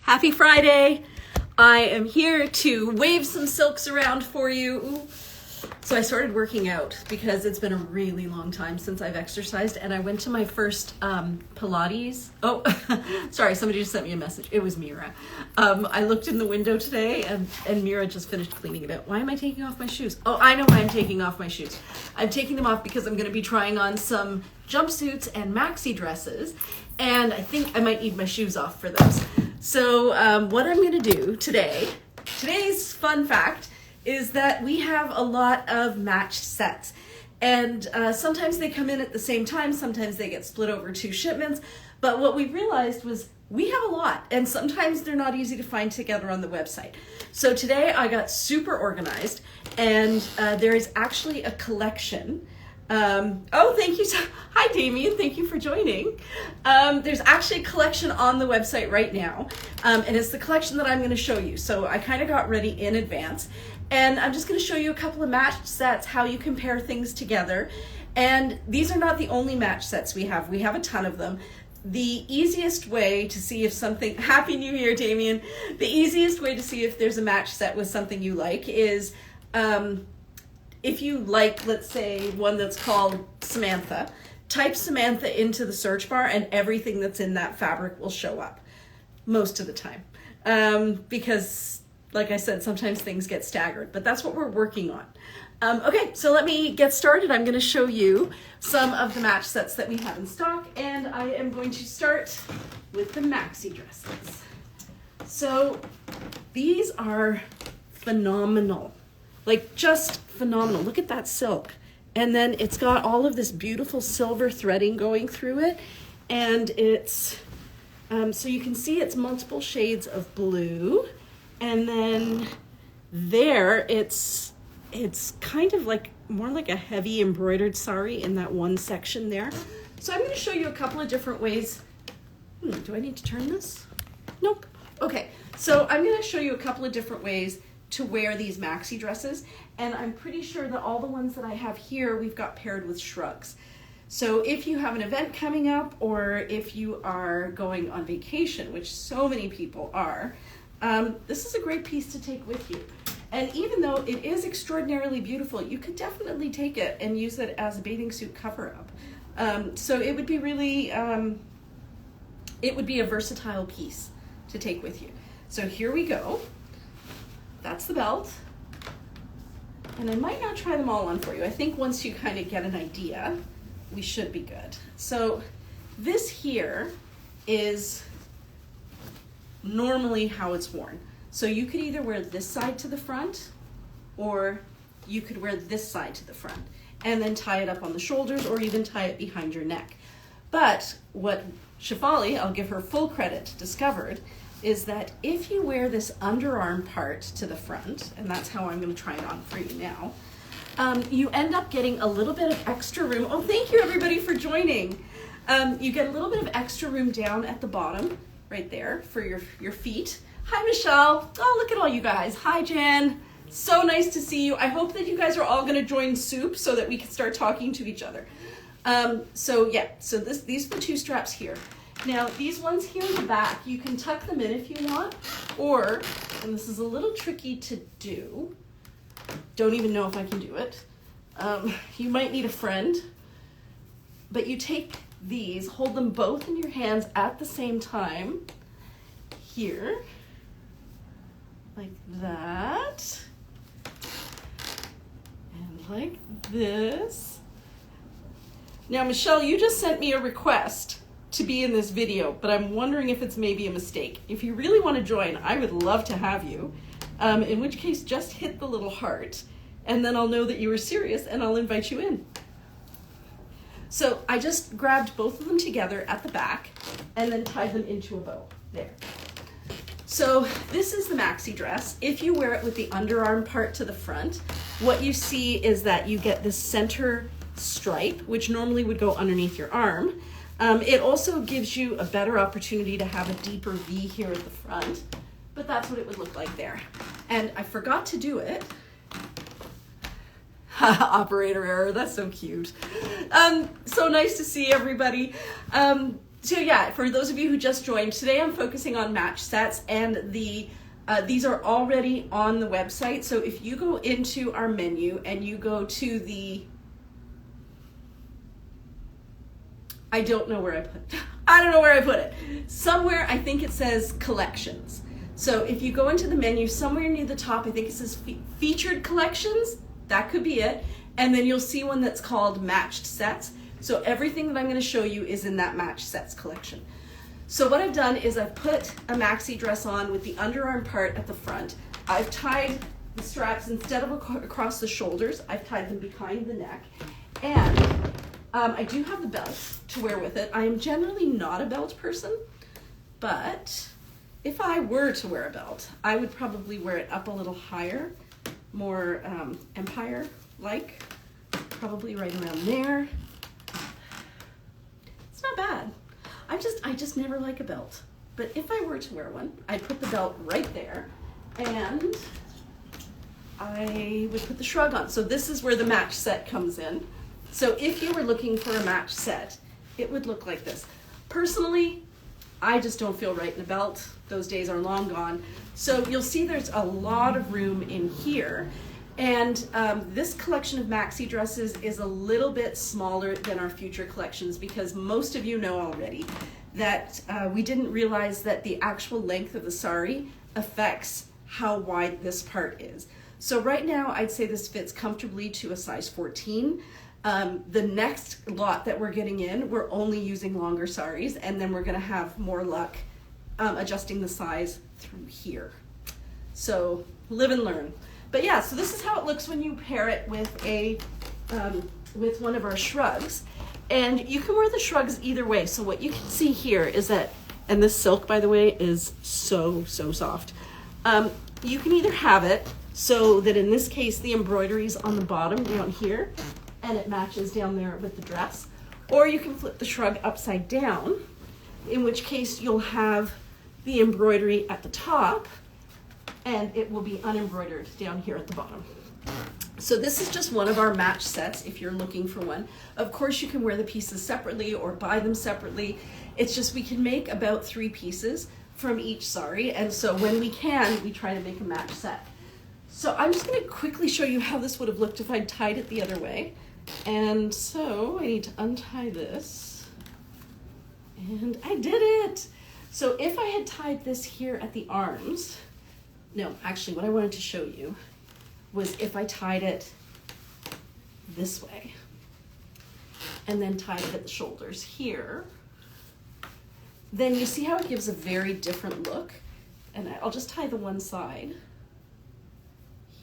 Happy Friday. I am here to wave some silks around for you. Ooh. So I started working out because it's been a really long time since I've exercised, and I went to my first Pilates. Oh, sorry, somebody just sent me a message. It was Mira. I looked in the window today and Mira just finished cleaning it out. Why am I taking off my shoes? Oh, I know why I'm taking off my shoes. I'm taking them off because I'm going to be trying on some jumpsuits and maxi dresses, and I think I might need my shoes off for those. So what I'm going to do today's fun fact is that we have a lot of matched sets. And sometimes they come in at the same time, sometimes they get split over 2 shipments. But what we realized was we have a lot, and sometimes they're not easy to find together on the website. So today I got super organized, and there is actually a collection. Oh, thank you. Hi, Damien. Thank you for joining. There's actually a collection on the website right now, and it's the collection that I'm going to show you. So I kind of got ready in advance, and I'm just going to show you a couple of matched sets, how you compare things together. And these are not the only match sets we have. We have a ton of them. The easiest way to see if something, Happy New Year, Damien. The easiest way to see if there's a match set with something you like is, if you like, let's say, one that's called Samantha, type Samantha into the search bar and everything that's in that fabric will show up most of the time. Because, like I said, sometimes things get staggered, but that's what we're working on. Okay, so let me get started. I'm going to show you some of the match sets that we have in stock, and I am going to start with the maxi dresses. So these are phenomenal. Like, just phenomenal. Look at that silk. And then it's got all of this beautiful silver threading going through it. And it's, so you can see it's multiple shades of blue. And then there, it's kind of like, more like a heavy embroidered sari in that one section there. So I'm going to show you a couple of different ways. Do I need to turn this? Nope. Okay, so I'm going to show you a couple of different ways to wear these maxi dresses, and I'm pretty sure that all the ones that I have here we've got paired with shrugs. So if you have an event coming up, or if you are going on vacation, which so many people are, this is a great piece to take with you. And even though it is extraordinarily beautiful, you could definitely take it and use it as a bathing suit cover-up. So it would be really, it would be a versatile piece to take with you. So here we go. That's the belt. And I might not try them all on for you. I think once you kind of get an idea, we should be good. So this here is normally how it's worn. So you could either wear this side to the front, or you could wear this side to the front and then tie it up on the shoulders, or even tie it behind your neck. But what Shefali, I'll give her full credit, discovered is that if you wear this underarm part to the front, and that's how I'm going to try it on for you now, you end up getting a little bit of extra room. Oh, thank you everybody for joining. You get a little bit of extra room down at the bottom, right there, for your feet. Hi, Michelle. Oh, look at all you guys. Hi, Jen. So nice to see you. I hope that you guys are all going to join Soup so that we can start talking to each other. So these are the 2 straps here. Now, these ones here in the back, you can tuck them in if you want, or, and this is a little tricky to do, don't even know if I can do it, you might need a friend, but you take these, hold them both in your hands at the same time, here, like that, and like this. Now, Michelle, you just sent me a request to be in this video, but I'm wondering if it's maybe a mistake. If you really want to join, I would love to have you, in which case just hit the little heart, and then I'll know that you were serious and I'll invite you in. So I just grabbed both of them together at the back and then tied them into a bow, there. So this is the maxi dress. If you wear it with the underarm part to the front, what you see is that you get this center stripe, which normally would go underneath your arm. It also gives you a better opportunity to have a deeper V here at the front, but that's what it would look like there. And I forgot to do it. Operator error, that's so cute. So nice to see everybody. So yeah, for those of you who just joined, today I'm focusing on match sets, and these are already on the website. So if you go into our menu and you go to the, I don't know where I put it. Somewhere I think it says collections. So if you go into the menu, somewhere near the top, I think it says featured collections. That could be it. And then you'll see one that's called matched sets. So everything that I'm going to show you is in that matched sets collection. So what I've done is I've put a maxi dress on with the underarm part at the front. I've tied the straps, instead of across the shoulders, I've tied them behind the neck. And I do have the belt to wear with it. I am generally not a belt person, but if I were to wear a belt, I would probably wear it up a little higher, more empire-like, probably right around there. It's not bad. I just never like a belt. But if I were to wear one, I'd put the belt right there, and I would put the shrug on. So this is where the match set comes in. So if you were looking for a match set, it would look like this. Personally, I just don't feel right in a belt. Those days are long gone. So you'll see there's a lot of room in here. And this collection of maxi dresses is a little bit smaller than our future collections, because most of you know already that we didn't realize that the actual length of the sari affects how wide this part is. So right now I'd say this fits comfortably to a size 14. The next lot that we're getting in, we're only using longer saris, and then we're gonna have more luck adjusting the size through here. So live and learn. But yeah, so this is how it looks when you pair it with with one of our shrugs. And you can wear the shrugs either way. So what you can see here is that, and this silk, by the way, is so soft. You can either have it so that in this case, the embroidery is on the bottom down here, and it matches down there with the dress. Or you can flip the shrug upside down, in which case you'll have the embroidery at the top, and it will be unembroidered down here at the bottom. So this is just one of our match sets if you're looking for one. Of course, you can wear the pieces separately or buy them separately. It's just we can make about 3 pieces from each sari, and so when we can, we try to make a match set. So I'm just going to quickly show you how this would have looked if I'd tied it the other way. And so I need to untie this, and I did it. So if I had tied this here at the arms, no, actually what I wanted to show you was if I tied it this way and then tied it at the shoulders here, then you see how it gives a very different look. And I'll just tie the one side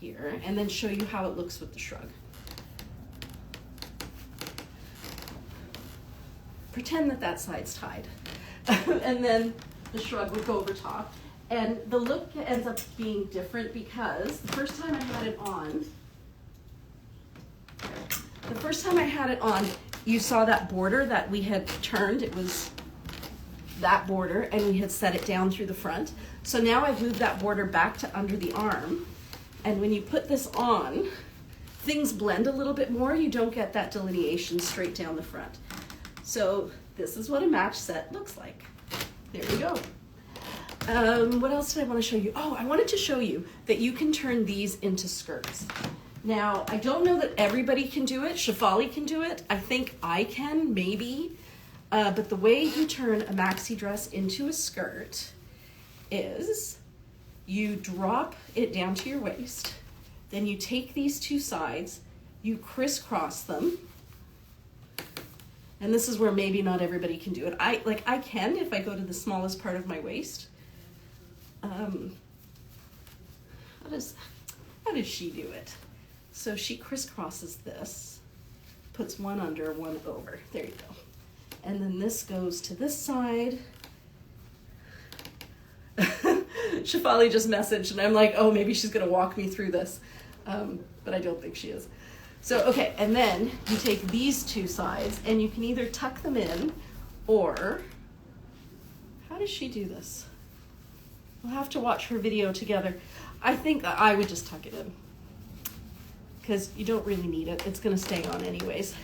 here and then show you how it looks with the shrug. Pretend that that side's tied. And then the shrug would go over top. And the look ends up being different because the first time I had it on, you saw that border that we had turned. It was that border, and we had set it down through the front. So now I've moved that border back to under the arm. And when you put this on, things blend a little bit more. You don't get that delineation straight down the front. So this is what a match set looks like. There you go. What else did I want to show you? Oh, I wanted to show you that you can turn these into skirts. Now, I don't know that everybody can do it. Shefali can do it. I think I can, maybe. But the way you turn a maxi dress into a skirt is you drop it down to your waist, then you take these 2 sides, you crisscross them, and this is where maybe not everybody can do it. I can if I go to the smallest part of my waist. How does she do it? So she crisscrosses this, puts one under, one over. There you go. And then this goes to this side. Shefali just messaged, and I'm like, oh, maybe she's gonna walk me through this. But I don't think she is. So, okay, and then you take these 2 sides, and you can either tuck them in, or, how does she do this? We'll have to watch her video together. I think I would just tuck it in, because you don't really need it. It's gonna stay on anyways.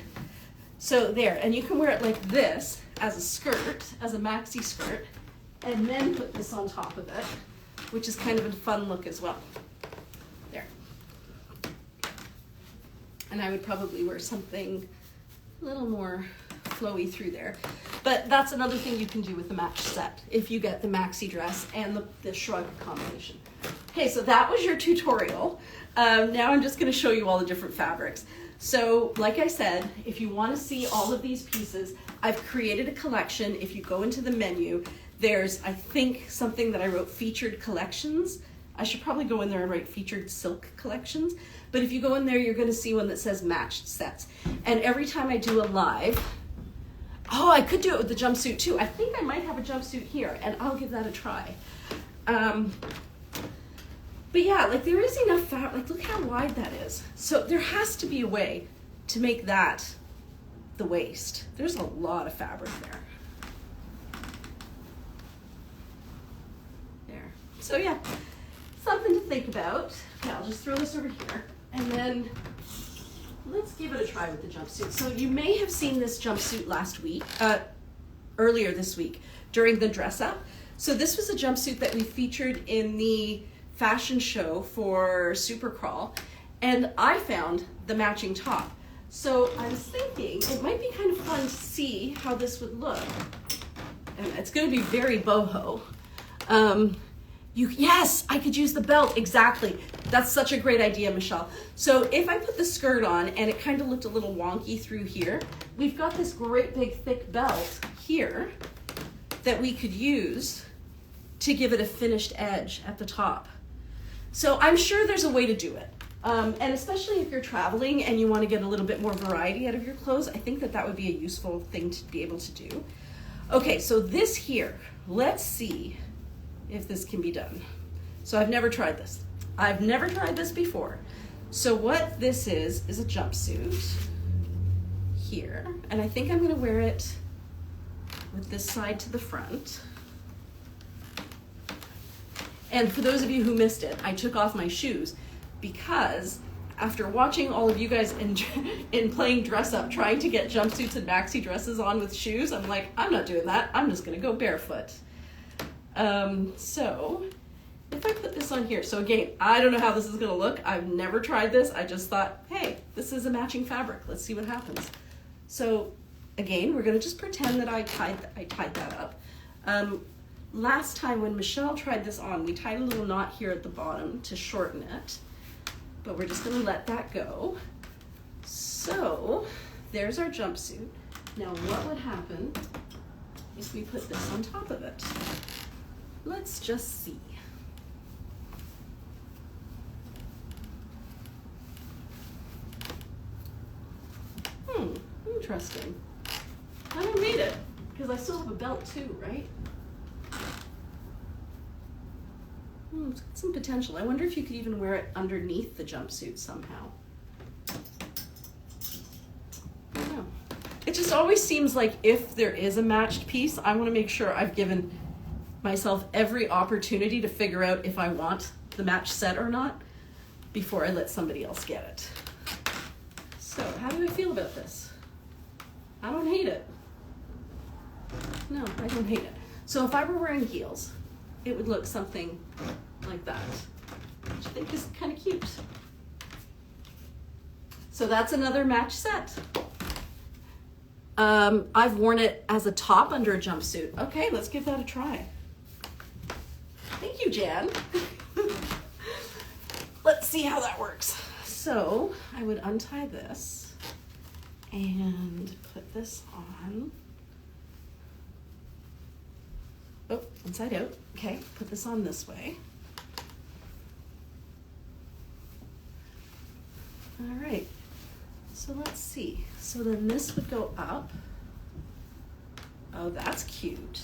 So there, and you can wear it like this, as a skirt, as a maxi skirt, and then put this on top of it, which is kind of a fun look as well. There. And I would probably wear something a little more flowy through there. But that's another thing you can do with the match set, if you get the maxi dress and the shrug combination. Okay, so that was your tutorial. Now I'm just gonna show you all the different fabrics. So like I said, if you wanna see all of these pieces, I've created a collection. If you go into the menu, there's, I think, something that I wrote featured collections. I should probably go in there and write featured silk collections. But if you go in there, you're gonna see one that says matched sets. And every time I do a live, oh, I could do it with the jumpsuit too. I think I might have a jumpsuit here, and I'll give that a try. But yeah, like there is enough fabric, like look how wide that is. So there has to be a way to make that the waist. There's a lot of fabric there. There. So yeah, something to think about. Okay, I'll just throw this over here. And then let's give it a try with the jumpsuit. So you may have seen this jumpsuit last week, earlier this week during the dress up. So this was a jumpsuit that we featured in the fashion show for Super Crawl, and I found the matching top. So I was thinking it might be kind of fun to see how this would look. And it's going to be very boho. Yes, I could use the belt, exactly. That's such a great idea, Michelle. So if I put the skirt on and it kind of looked a little wonky through here, we've got this great big thick belt here that we could use to give it a finished edge at the top. So I'm sure there's a way to do it. And especially if you're traveling and you want to get a little bit more variety out of your clothes, I think that that would be a useful thing to be able to do. Okay, so this here, let's see if this can be done. So I've never tried this. I've never tried this before. So what this is a jumpsuit here. And I think I'm gonna wear it with this side to the front. And for those of you who missed it, I took off my shoes because after watching all of you guys in playing dress up, trying to get jumpsuits and maxi dresses on with shoes, I'm like, I'm not doing that. I'm just gonna go barefoot. So if I put this on here, so again, I don't know how this is gonna look. I've never tried this. I just thought, hey, this is a matching fabric. Let's see what happens. So again, we're gonna just pretend that I tied that up. Last time when Michelle tried this on, we tied a little knot here at the bottom to shorten it, but we're just gonna let that go. So there's our jumpsuit. Now what would happen if we put this on top of it? Let's just see. Interesting. I don't need it because I still have a belt too, right? It's got some potential. I wonder if you could even wear it underneath the jumpsuit somehow. I don't know. It just always seems like if there is a matched piece, I want to make sure I've given myself every opportunity to figure out if I want the match set or not before I let somebody else get it. So how do I feel about this? I don't hate it. No, I don't hate it. So if I were wearing heels, it would look something like that, which I think is kind of cute. So that's another match set. I've worn it as a top under a jumpsuit. Okay, let's give that a try. Thank you, Jan. Let's see how that works. So I would untie this and put this on. Oh, inside out. Okay, put this on this way. All right, so let's see. So then this would go up. Oh, that's cute.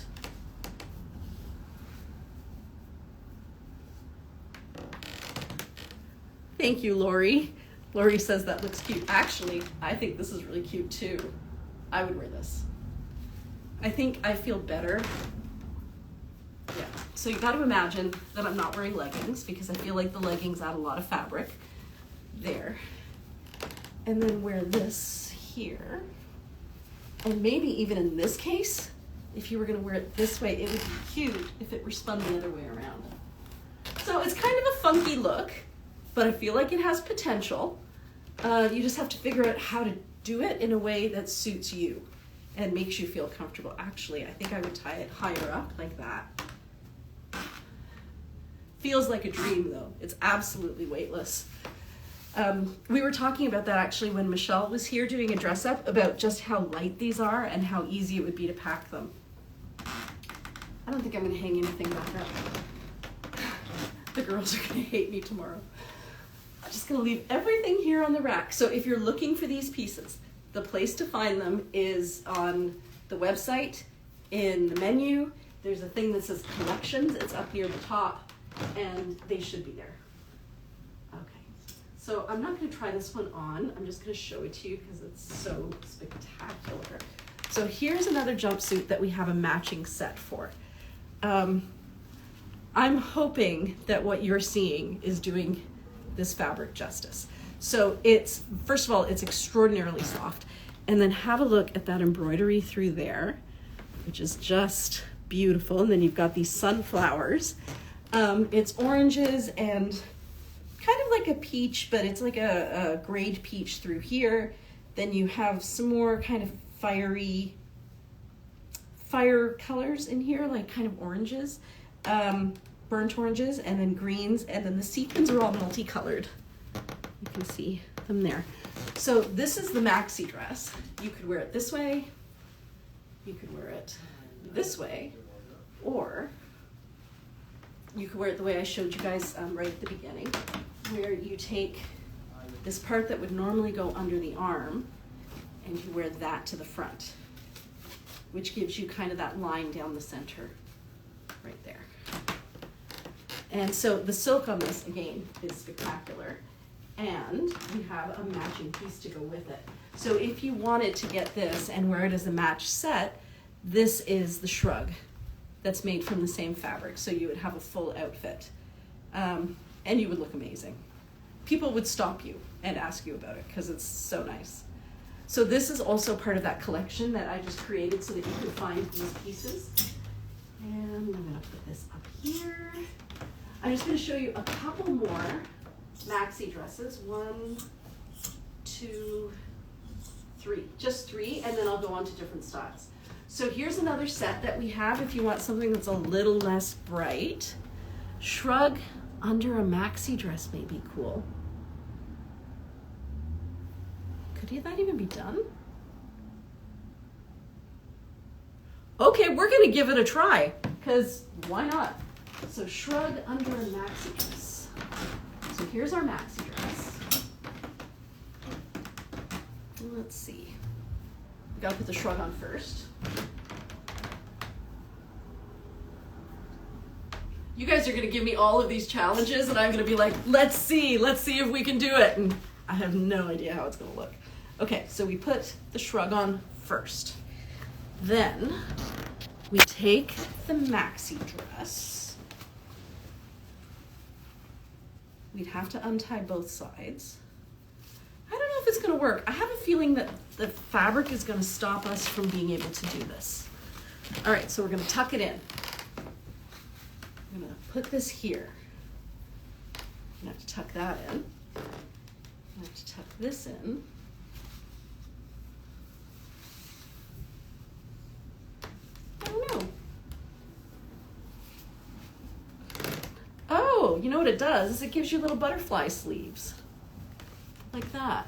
Thank you, Lori. Lori says that looks cute. Actually, I think this is really cute too. I would wear this. I think I feel better. Yeah, so you got to imagine that I'm not wearing leggings because I feel like the leggings add a lot of fabric there. And then wear this here. And maybe even in this case, if you were gonna wear it this way, it would be cute if it were spun the other way around. So it's kind of a funky look, but I feel like it has potential. You just have to figure out how to do it in a way that suits you and makes you feel comfortable. Actually, I think I would tie it higher up like that. Feels like a dream though. It's absolutely weightless. We were talking about that actually when Michelle was here doing a dress up, about just how light these are and how easy it would be to pack them. I don't think I'm gonna hang anything back up. The girls are gonna hate me tomorrow. I'm just gonna leave everything here on the rack. So if you're looking for these pieces, the place to find them is on the website, in the menu. There's a thing that says collections, it's up near the top, and they should be there. Okay, so I'm not gonna try this one on, I'm just gonna show it to you because it's so spectacular. So here's another jumpsuit that we have a matching set for. I'm hoping that what you're seeing is doing this fabric justice. So it's, first of all, it's extraordinarily soft. And then have a look at that embroidery through there, which is just beautiful. And then you've got these sunflowers. It's oranges and kind of like a peach, but it's like a grayed peach through here. Then you have some more kind of fire colors in here, like kind of oranges, burnt oranges, and then greens, and then the sequins are all multicolored. You can see them there. So this is the maxi dress. You could wear it this way, you could wear it this way, or you could wear it the way I showed you guys right at the beginning, where you take this part that would normally go under the arm and you wear that to the front, which gives you kind of that line down the center right there. And so the silk on this, again, is spectacular. And we have a matching piece to go with it. So if you wanted to get this and wear it as a match set, this is the shrug that's made from the same fabric. So you would have a full outfit. And you would look amazing. People would stop you and ask you about it because it's so nice. So this is also part of that collection that I just created so that you could find these pieces. And I'm gonna put this up here. I'm just gonna show you a couple more maxi dresses. 1, 2, 3, just 3, and then I'll go on to different styles. So here's another set that we have if you want something that's a little less bright. Shrug under a maxi dress may be cool. Could that even be done? Okay, we're gonna give it a try, because why not? So shrug under a maxi dress. So here's our maxi dress. Let's see. We gotta put the shrug on first. You guys are gonna give me all of these challenges and I'm gonna be like, let's see if we can do it. And I have no idea how it's gonna look. Okay, so we put the shrug on first. Then we take the maxi dress. We'd have to untie both sides. I don't know if it's gonna work. I have a feeling that the fabric is gonna stop us from being able to do this. All right, so we're gonna tuck it in. I'm gonna put this here. I'm gonna have to tuck that in. I'm gonna have to tuck this in. I don't know. Oh, you know what it does is it gives you little butterfly sleeves. Like that.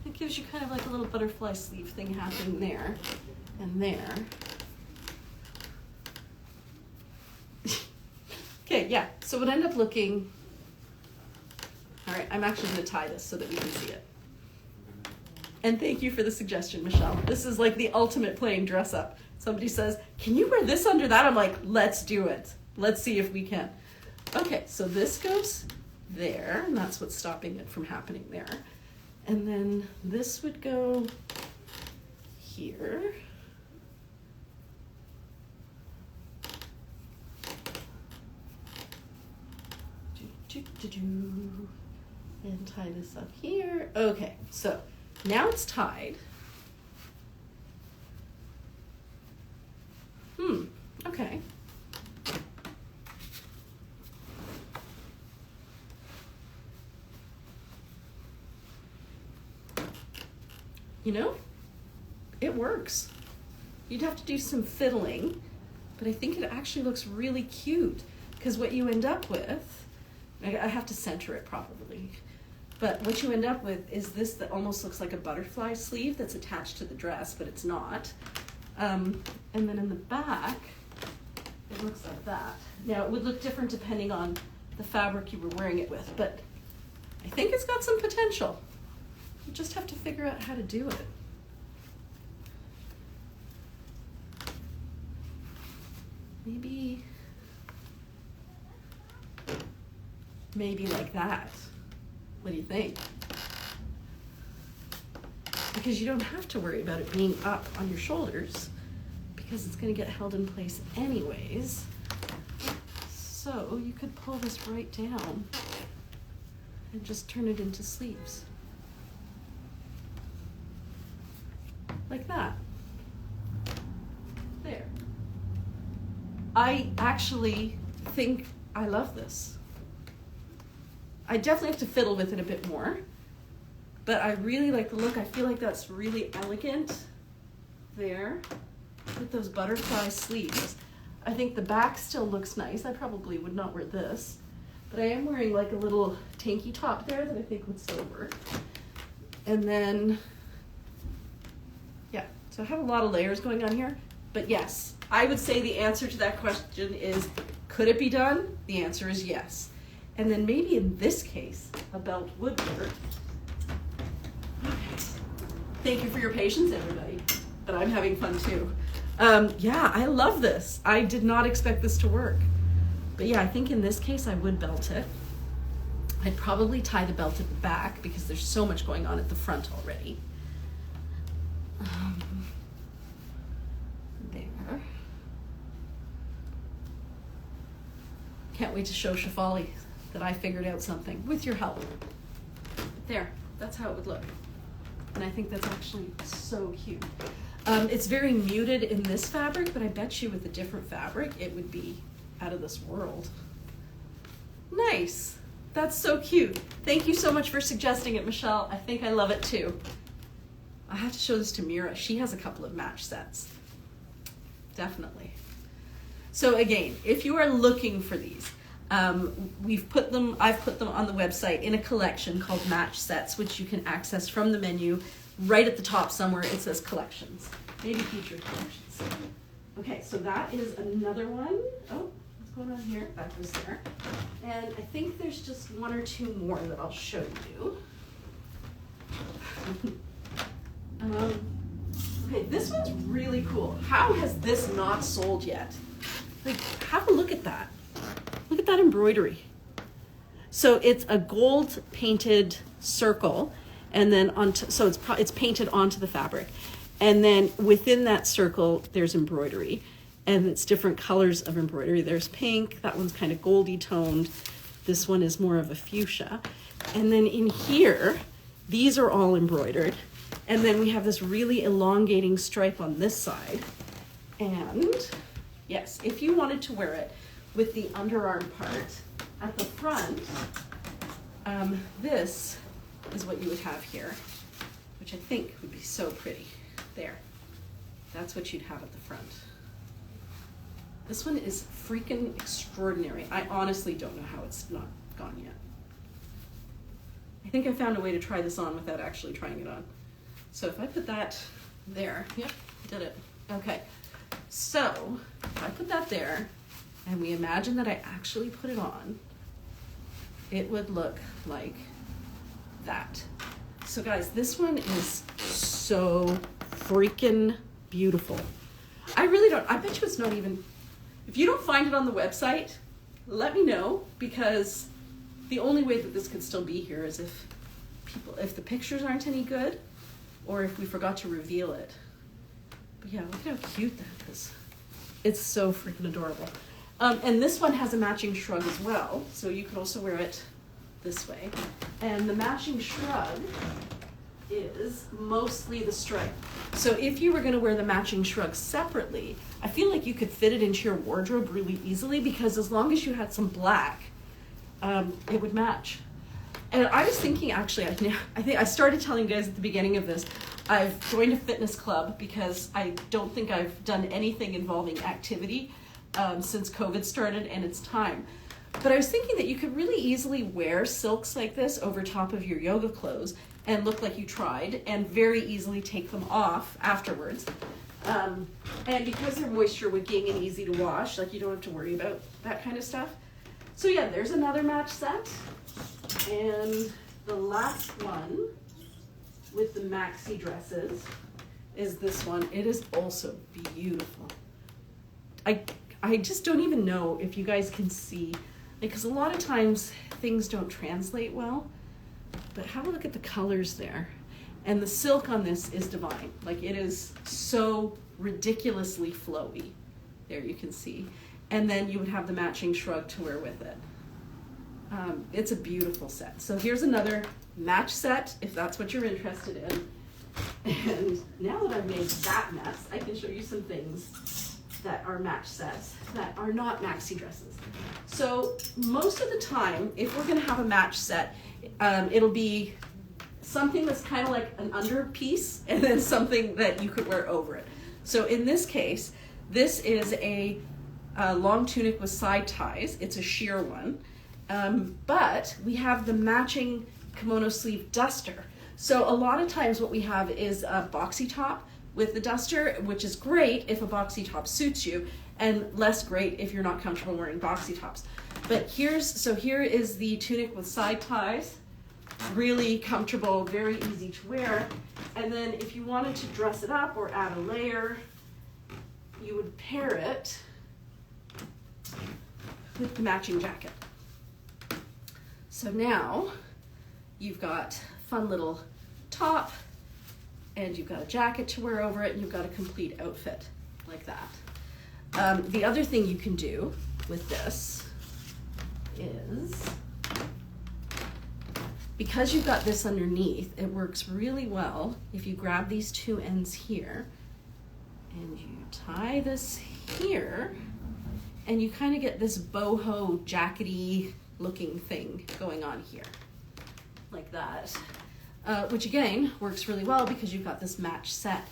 It gives you kind of like a little butterfly sleeve thing happening there and there. Okay, yeah, so it would end up looking, all right, I'm actually gonna tie this so that we can see it. And thank you for the suggestion, Michelle. This is like the ultimate playing dress up. Somebody says, can you wear this under that? I'm like, let's do it. Let's see if we can. Okay, so this goes there, and that's what's stopping it from happening there. And then this would go here. And tie this up here. Okay, so now it's tied. you know, it works. You'd have to do some fiddling, but I think it actually looks really cute, because what you end up with, I have to center it properly, but what you end up with is this that almost looks like a butterfly sleeve that's attached to the dress, but it's not. And then in the back, it looks like that. Now, it would look different depending on the fabric you were wearing it with, but I think it's got some potential. You just have to figure out how to do it. Maybe like that. What do you think? Because you don't have to worry about it being up on your shoulders, because it's going to get held in place anyways. So you could pull this right down and just turn it into sleeves. Like that. There. I actually think I love this. I definitely have to fiddle with it a bit more, but I really like the look. I feel like that's really elegant there with those butterfly sleeves. I think the back still looks nice. I probably would not wear this, but I am wearing like a little tanky top there that I think would still work. And then, yeah, so I have a lot of layers going on here, but yes, I would say the answer to that question is, could it be done? The answer is yes. And then maybe in this case, a belt would work. Okay. Thank you for your patience, everybody, but I'm having fun too. Yeah, I love this. I did not expect this to work. But yeah, I think in this case I would belt it. I'd probably tie the belt at the back because there's so much going on at the front already. There. Can't wait to show Shefali that I figured out something with your help. There, that's how it would look. And I think that's actually so cute. It's very muted in this fabric, but I bet you with a different fabric, it would be out of this world. Nice. That's so cute. Thank you so much for suggesting it, Michelle. I think I love it too. I have to show this to Mira. She has a couple of match sets. Definitely. So again, if you are looking for these, I've put them on the website in a collection called Match Sets, which you can access from the menu. Right at the top somewhere it says collections, maybe featured collections. Okay, so that is another one. Oh, what's going on here? That goes there. And I think there's just one or two more that I'll show you. Okay, this one's really cool. How has this not sold yet? Like, have a look at that. Look at that embroidery. So it's a gold painted circle, and then so it's painted onto the fabric, and then within that circle there's embroidery, and it's different colors of embroidery. There's pink. That one's kind of goldy toned. This one is more of a fuchsia, and then in here, these are all embroidered, and then we have this really elongating stripe on this side. And yes, if you wanted to wear it with the underarm part at the front, this is what you would have here, which I think would be so pretty. There. That's what you'd have at the front. This one is freaking extraordinary. I honestly don't know how it's not gone yet. I think I found a way to try this on without actually trying it on. So if I put that there, yep, did it. Okay, so if I put that there, and we imagine that I actually put it on, it would look like that. So guys, this one is so freaking beautiful. I really don't, I bet you it's not even, if you don't find it on the website, let me know, because the only way that this could still be here is if the pictures aren't any good, or if we forgot to reveal it. But yeah, look at how cute that is. It's so freaking adorable. And this one has a matching shrug as well, so you could also wear it this way. And the matching shrug is mostly the stripe. So if you were going to wear the matching shrug separately, I feel like you could fit it into your wardrobe really easily, because as long as you had some black, it would match. And I was thinking, actually, I think I started telling you guys at the beginning of this, I've joined a fitness club because I don't think I've done anything involving activity since COVID started, and it's time. But I was thinking that you could really easily wear silks like this over top of your yoga clothes and look like you tried, and very easily take them off afterwards. And because they're moisture wicking and easy to wash, like you don't have to worry about that kind of stuff. So yeah, there's another match set. And the last one with the maxi dresses is this one. It is also beautiful. I just don't even know if you guys can see, because a lot of times things don't translate well, but have a look at the colors there. And the silk on this is divine. Like, it is so ridiculously flowy. There you can see. And then you would have the matching shrug to wear with it. It's a beautiful set. So here's another match set, if that's what you're interested in. And now that I've made that mess, I can show you some things that are match sets that are not maxi dresses. So most of the time, if we're gonna have a match set, it'll be something that's kind of like an under piece, and then something that you could wear over it. So in this case, this is a long tunic with side ties. It's a sheer one. But we have the matching kimono sleeve duster. So a lot of times what we have is a boxy top with the duster, which is great if a boxy top suits you, and less great if you're not comfortable wearing boxy tops. But here is the tunic with side ties. Really comfortable, very easy to wear. And then if you wanted to dress it up or add a layer, you would pair it with the matching jacket. So now you've got a fun little top, and you've got a jacket to wear over it, and you've got a complete outfit like that. The other thing you can do with this is, because you've got this underneath, it works really well if you grab these two ends here and you tie this here, and you kind of get this boho jackety looking thing going on here, like that, which again works really well because you've got this match set.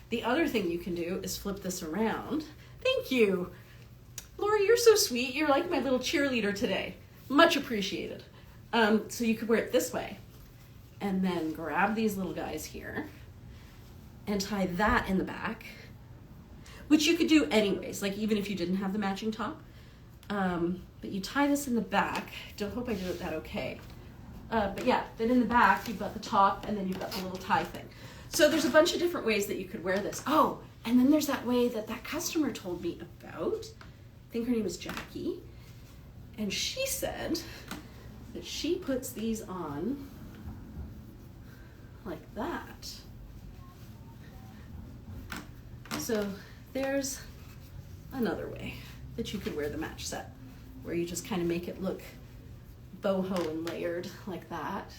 The other thing you can do is flip this around. Thank you. Lori, you're so sweet. You're like my little cheerleader today. Much appreciated. So you could wear it this way, and then grab these little guys here and tie that in the back, which you could do anyways, like even if you didn't have the matching top. But you tie this in the back. Don't hope I did that okay. But yeah, then in the back, you've got the top, and then you've got the little tie thing. So there's a bunch of different ways that you could wear this. Oh, and then there's that way that customer told me about. I think her name is Jackie. And she said that she puts these on like that. So there's another way that you could wear the match set, where you just kind of make it look boho and layered like that.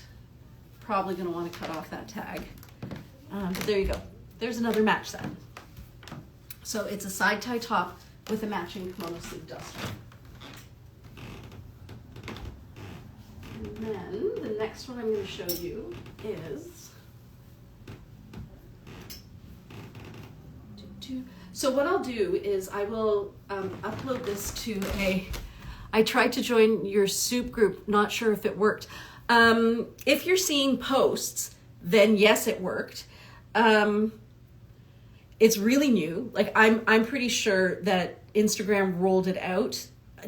Probably gonna want to cut off that tag. But there you go. There's another match set. So it's a side tie top with a matching kimono sleeve duster. And then the next one I'm going to show you is, so what I'll do is I will upload this to I tried to join your soup group, not sure if it worked. If you're seeing posts, then yes, it worked. It's really new. Like I'm pretty sure that Instagram rolled it out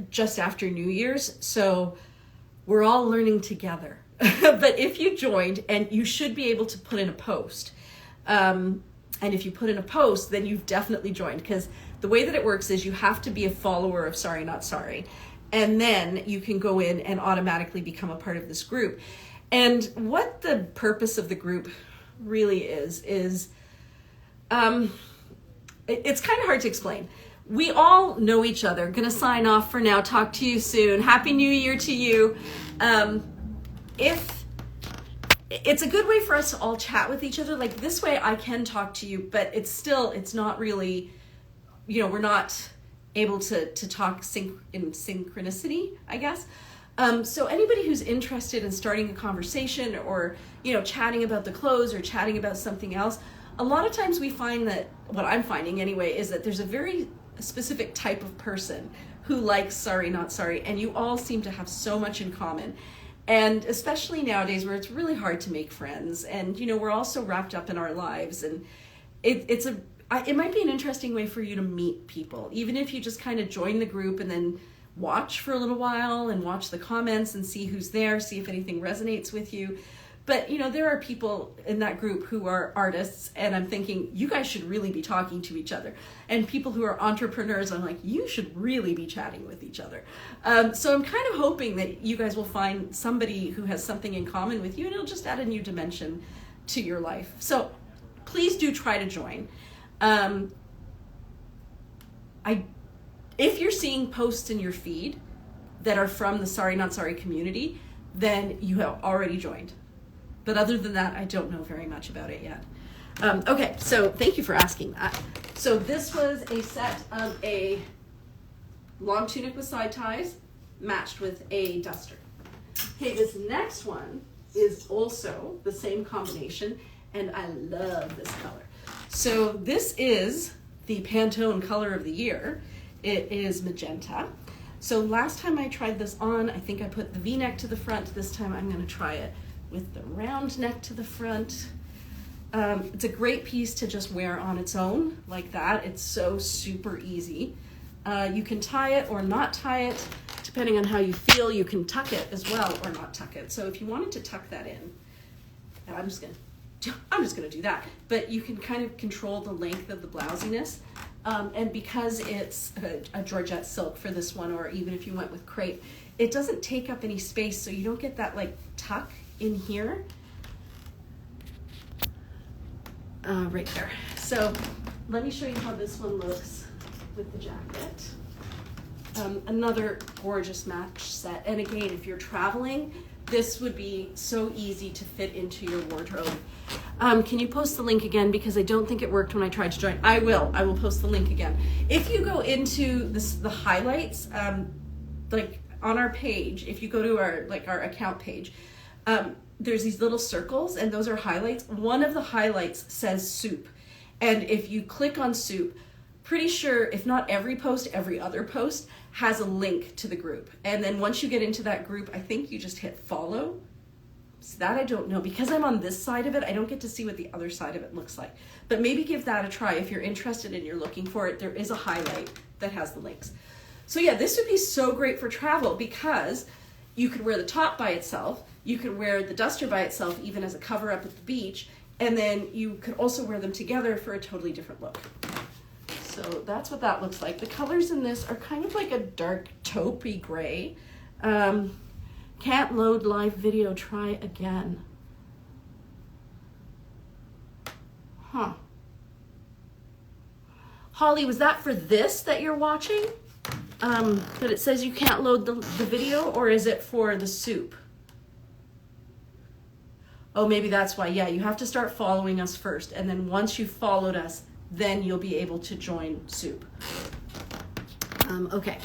just after New Year's, so we're all learning together. But if you joined, and you should be able to put in a post, and if you put in a post, then you've definitely joined, because the way that it works is you have to be a follower of Sorry Not Sorry, and then you can go in and automatically become a part of this group. And what the purpose of the group really is it's kind of hard to explain. We all know each other. Gonna sign off for now. Talk to you soon. Happy New Year to you. If it's a good way for us to all chat with each other, like this way I can talk to you, but it's not really, we're not able to talk in synchronicity, I guess. So anybody who's interested in starting a conversation, or, chatting about the clothes or chatting about something else, a lot of times we find that, what I'm finding anyway, is that there's a very specific type of person who likes sari, not sari, and you all seem to have so much in common. And especially nowadays where it's really hard to make friends, and you know, we're all so wrapped up in our lives, and it might be an interesting way for you to meet people, even if you just kind of join the group and then watch for a little while and watch the comments and see who's there, see if anything resonates with you. But you know, there are people in that group who are artists, and I'm thinking you guys should really be talking to each other. And people who are entrepreneurs, I'm like, you should really be chatting with each other. So I'm kind of hoping that you guys will find somebody who has something in common with you, and it'll just add a new dimension to your life. So please do try to join. If you're seeing posts in your feed that are from the Sari Not Sari community, then you have already joined. But other than that, I don't know very much about it yet. Okay, so thank you for asking that. So this was a set of a long tunic with side ties matched with a duster. Okay, this next one is also the same combination, and I love this color. So this is the Pantone color of the year. It is magenta. So last time I tried this on, I think I put the V-neck to the front. This time I'm going to try it with the round neck to the front. It's a great piece to just wear on its own like that. It's so super easy. You can tie it or not tie it, depending on how you feel. You can tuck it as well or not tuck it. So if you wanted to tuck that in, and I'm just gonna do that, but you can kind of control the length of the blousiness. And because it's a Georgette silk for this one, or even if you went with crepe, it doesn't take up any space, so you don't get that like tuck in here. Right there. So let me show you how this one looks with the jacket. Another gorgeous match set. And again, if you're traveling, this would be so easy to fit into your wardrobe. Can you post the link again? Because I don't think it worked when I tried to join. I will post the link again. If you go into the highlights, like on our page, if you go to our account page, there's these little circles, and those are highlights. One of the highlights says soup. And if you click on soup, pretty sure, if not every post, every other post has a link to the group. And then once you get into that group, I think you just hit follow. So that I don't know. Because I'm on this side of it, I don't get to see what the other side of it looks like. But maybe give that a try if you're interested and you're looking for it. There is a highlight that has the links. So yeah, this would be so great for travel because you could wear the top by itself, you could wear the duster by itself even as a cover up at the beach, and then you could also wear them together for a totally different look. So that's what that looks like. The colors in this are kind of like a dark taupey gray. Can't load live video, try again. Huh. Holly, was that for this that you're watching? But it says you can't load the video, or is it for the soup? Oh, maybe that's why. Yeah, you have to start following us first, and then once you've followed us, then you'll be able to join soup. Okay,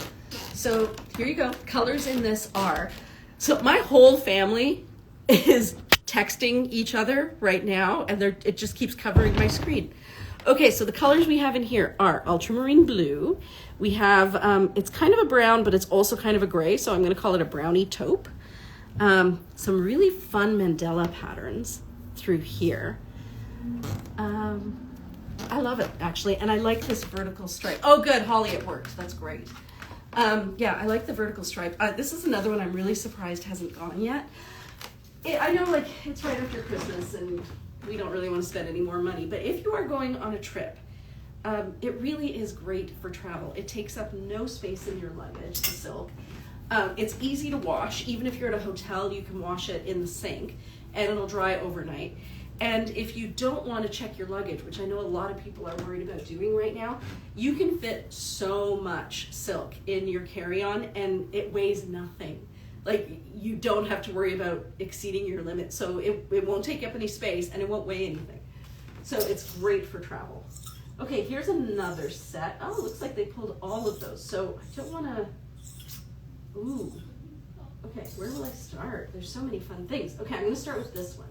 so here you go. Colors in this are, so my whole family is texting each other right now, and it just keeps covering my screen. Okay, so the colors we have in here are ultramarine blue. We have, it's kind of a brown, but it's also kind of a gray, so I'm gonna call it a brownie taupe. Some really fun Mandela patterns through here. I love it, actually, and I like this vertical stripe. Oh, good, Holly, it worked. That's great. Yeah, I like the vertical stripe. This is another one I'm really surprised hasn't gone yet. I know, like, it's right after Christmas, and we don't really want to spend any more money, but if you are going on a trip, it really is great for travel. It takes up no space in your luggage, the silk. It's easy to wash. Even if you're at a hotel, you can wash it in the sink, and it'll dry overnight. And if you don't want to check your luggage, which I know a lot of people are worried about doing right now, you can fit so much silk in your carry-on, and it weighs nothing. Like, you don't have to worry about exceeding your limit, so it won't take up any space, and it won't weigh anything. So it's great for travel. Okay, here's another set. Oh, it looks like they pulled all of those. So I don't want to, ooh. Okay, where will I start? There's so many fun things. Okay, I'm going to start with this one.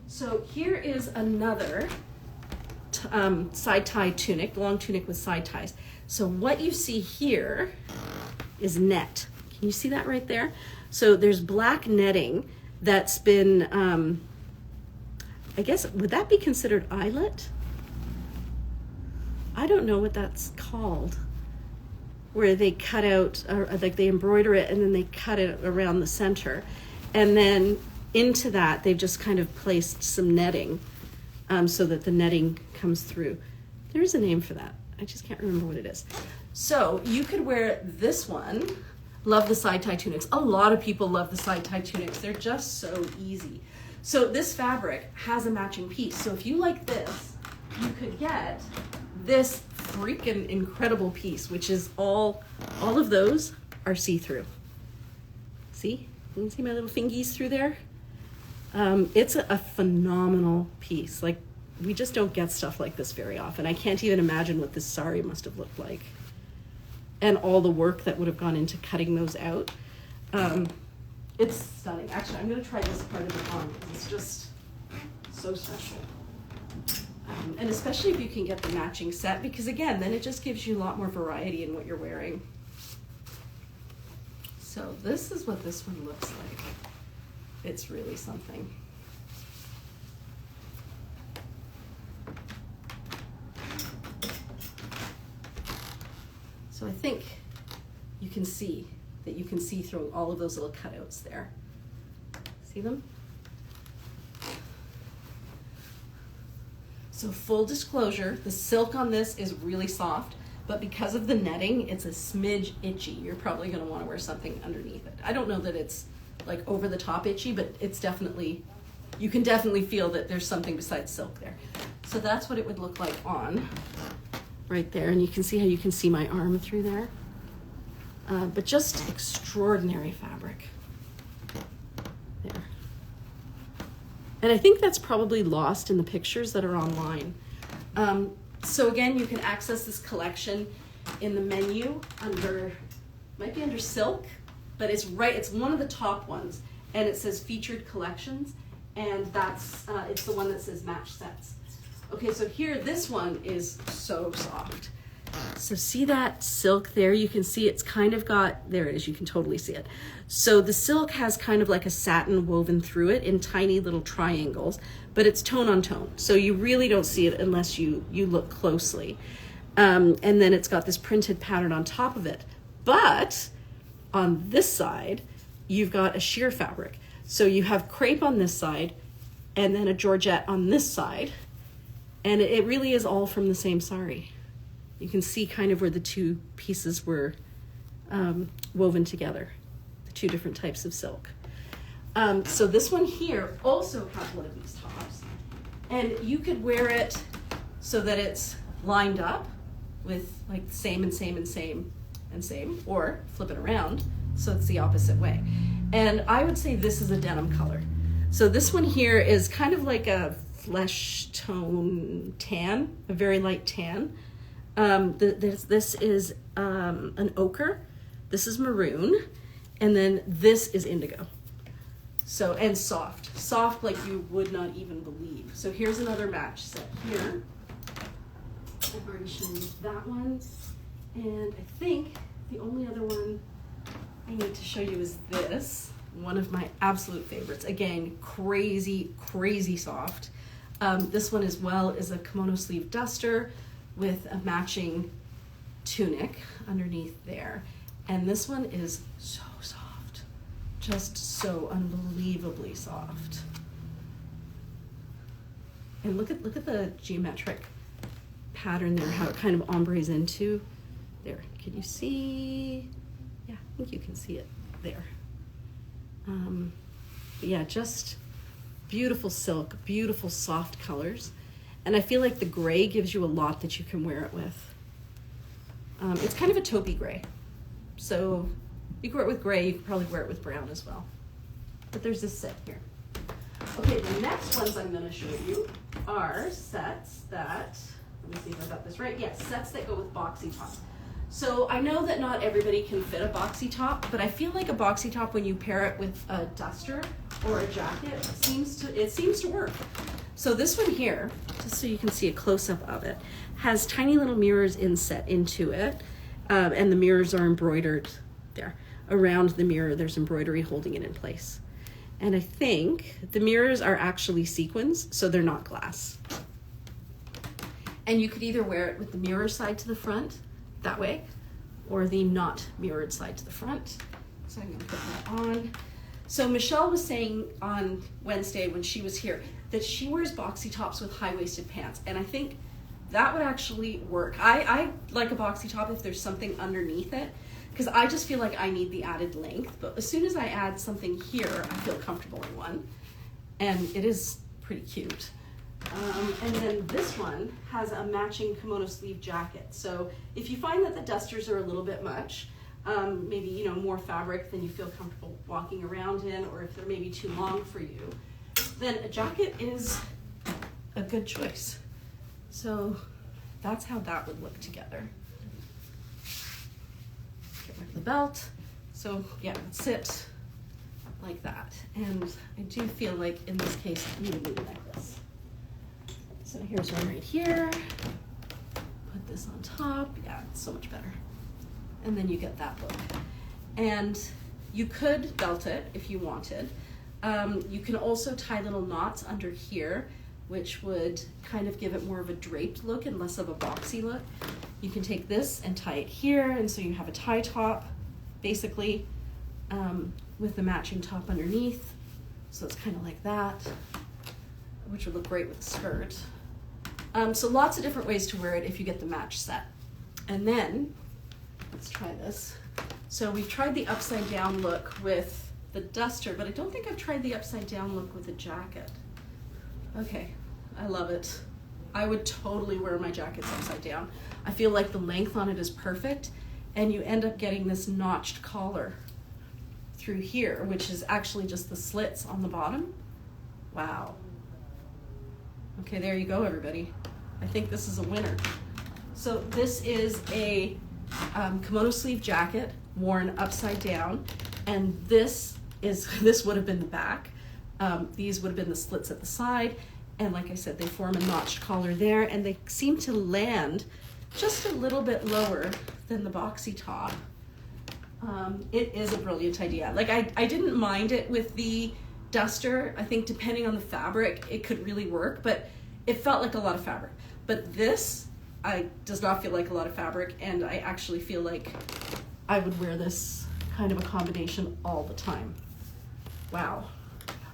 So here is another side tie tunic, long tunic with side ties. So what you see here is net. Can you see that right there? So there's black netting that's been, I guess, would that be considered eyelet? I don't know what that's called, where they cut out, or like they embroider it and then they cut it around the center. And then into that, they've just kind of placed some netting so that the netting comes through. There is a name for that. I just can't remember what it is. So you could wear this one. Love the side tie tunics. A lot of people love the side tie tunics. They're just so easy. So this fabric has a matching piece. So if you like this, you could get this freaking incredible piece, which is all of those are see-through. See? You can see my little fingies through there? It's a phenomenal piece. Like, we just don't get stuff like this very often. I can't even imagine what this sari must have looked like. And all the work that would have gone into cutting those out. It's stunning. Actually, I'm gonna try this part of it on because it's just so special. And especially if you can get the matching set, because again, then it just gives you a lot more variety in what you're wearing. So this is what this one looks like. It's really something. So I think you can see that you can see through all of those little cutouts there. See them? So full disclosure, the silk on this is really soft, but because of the netting, it's a smidge itchy. You're probably gonna wanna wear something underneath it. I don't know that it's like over the top itchy, but it's definitely, you can definitely feel that there's something besides silk there. So that's what it would look like on right there. And you can see how you can see my arm through there. But just extraordinary fabric. There. And I think that's probably lost in the pictures that are online. So again, you can access this collection in the menu under, might be under silk, but it's one of the top ones. And it says featured collections. And that's, it's the one that says match sets. Okay, so here, this one is so soft. So see that silk there? You can see it's kind of got, there it is, you can totally see it. So the silk has kind of like a satin woven through it in tiny little triangles, but it's tone on tone. So you really don't see it unless you look closely. And then it's got this printed pattern on top of it. But on this side, you've got a sheer fabric. So you have crepe on this side and then a georgette on this side. And it really is all from the same sari. You can see kind of where the two pieces were woven together, the two different types of silk. So this one here also has one of these tops. And you could wear it so that it's lined up with like same and same and same and same, or flip it around so it's the opposite way. And I would say this is a denim color. So this one here is kind of like a flesh tone tan, a very light tan. This is an ochre, this is maroon, and then this is indigo. So, and soft like you would not even believe. So here's another match set here. I've already shown you that one. And I think the only other one I need to show you is this, one of my absolute favorites. Again, crazy, crazy soft. This one as well is a kimono sleeve duster with a matching tunic underneath there. And this one is so soft, just so unbelievably soft. And look at the geometric pattern there, how it kind of ombres into there. Can you see? Yeah, I think you can see it there. But yeah, just beautiful silk, beautiful soft colors. And I feel like the gray gives you a lot that you can wear it with. It's kind of a taupey gray. So you can wear it with gray, you can probably wear it with brown as well. But there's this set here. Okay, the next ones I'm gonna show you are sets that, let me see if I got this right. Yes, sets that go with boxy tops. So I know that not everybody can fit a boxy top, but I feel like a boxy top, when you pair it with a duster or a jacket, it seems to work. So this one here, just so you can see a close-up of it, has tiny little mirrors inset into it, and the mirrors are embroidered there. Around the mirror, there's embroidery holding it in place. And I think the mirrors are actually sequins, so they're not glass. And you could either wear it with the mirror side to the front, that way, or the not mirrored side to the front. So I'm gonna put that on. So Michelle was saying on Wednesday when she was here that she wears boxy tops with high-waisted pants, and I think that would actually work. I like a boxy top if there's something underneath it, because I just feel like I need the added length, but as soon as I add something here, I feel comfortable in one, and it is pretty cute. And then this one has a matching kimono sleeve jacket. So if you find that the dusters are a little bit much, maybe, you know, more fabric than you feel comfortable walking around in, or if they're maybe too long for you, then a jacket is a good choice. So that's how that would look together. Get rid of the belt. So yeah, sit like that. And I do feel like in this case, I need a mini necklace. So here's one right here. Put this on top. Yeah, it's so much better. And then you get that look. And you could belt it if you wanted. You can also tie little knots under here, which would kind of give it more of a draped look and less of a boxy look. You can take this and tie it here, and so you have a tie top, basically, with the matching top underneath. So it's kind of like that, which would look great with the skirt. So lots of different ways to wear it if you get the match set. And then, let's try this. So we've tried the upside down look with the duster, but I don't think I've tried the upside down look with a jacket. Okay, I love it. I would totally wear my jackets upside down. I feel like the length on it is perfect, and you end up getting this notched collar through here, which is actually just the slits on the bottom. Wow. Okay, there you go, everybody. I think this is a winner. So this is a kimono sleeve jacket worn upside down, and this would have been the back. These would have been the slits at the side, and like I said, they form a notched collar there, and they seem to land just a little bit lower than the boxy top. It is a brilliant idea. Like I didn't mind it with the duster. I think depending on the fabric, it could really work, but it felt like a lot of fabric. But this does not feel like a lot of fabric, and I actually feel like I would wear this kind of a combination all the time. Wow.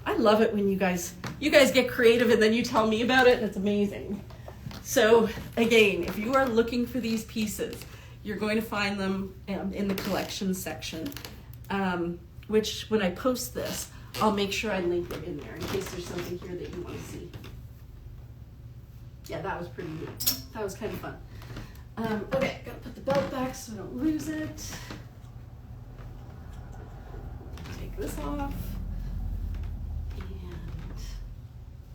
I love it when you guys get creative and then you tell me about it, and it's amazing. So again, if you are looking for these pieces, you're going to find them in the collection section, which when I post this, I'll make sure I link it in there in case there's something here that you want to see. Yeah, that was pretty neat. That was kind of fun. Okay, gotta put the belt back so I don't lose it. Take this off. And,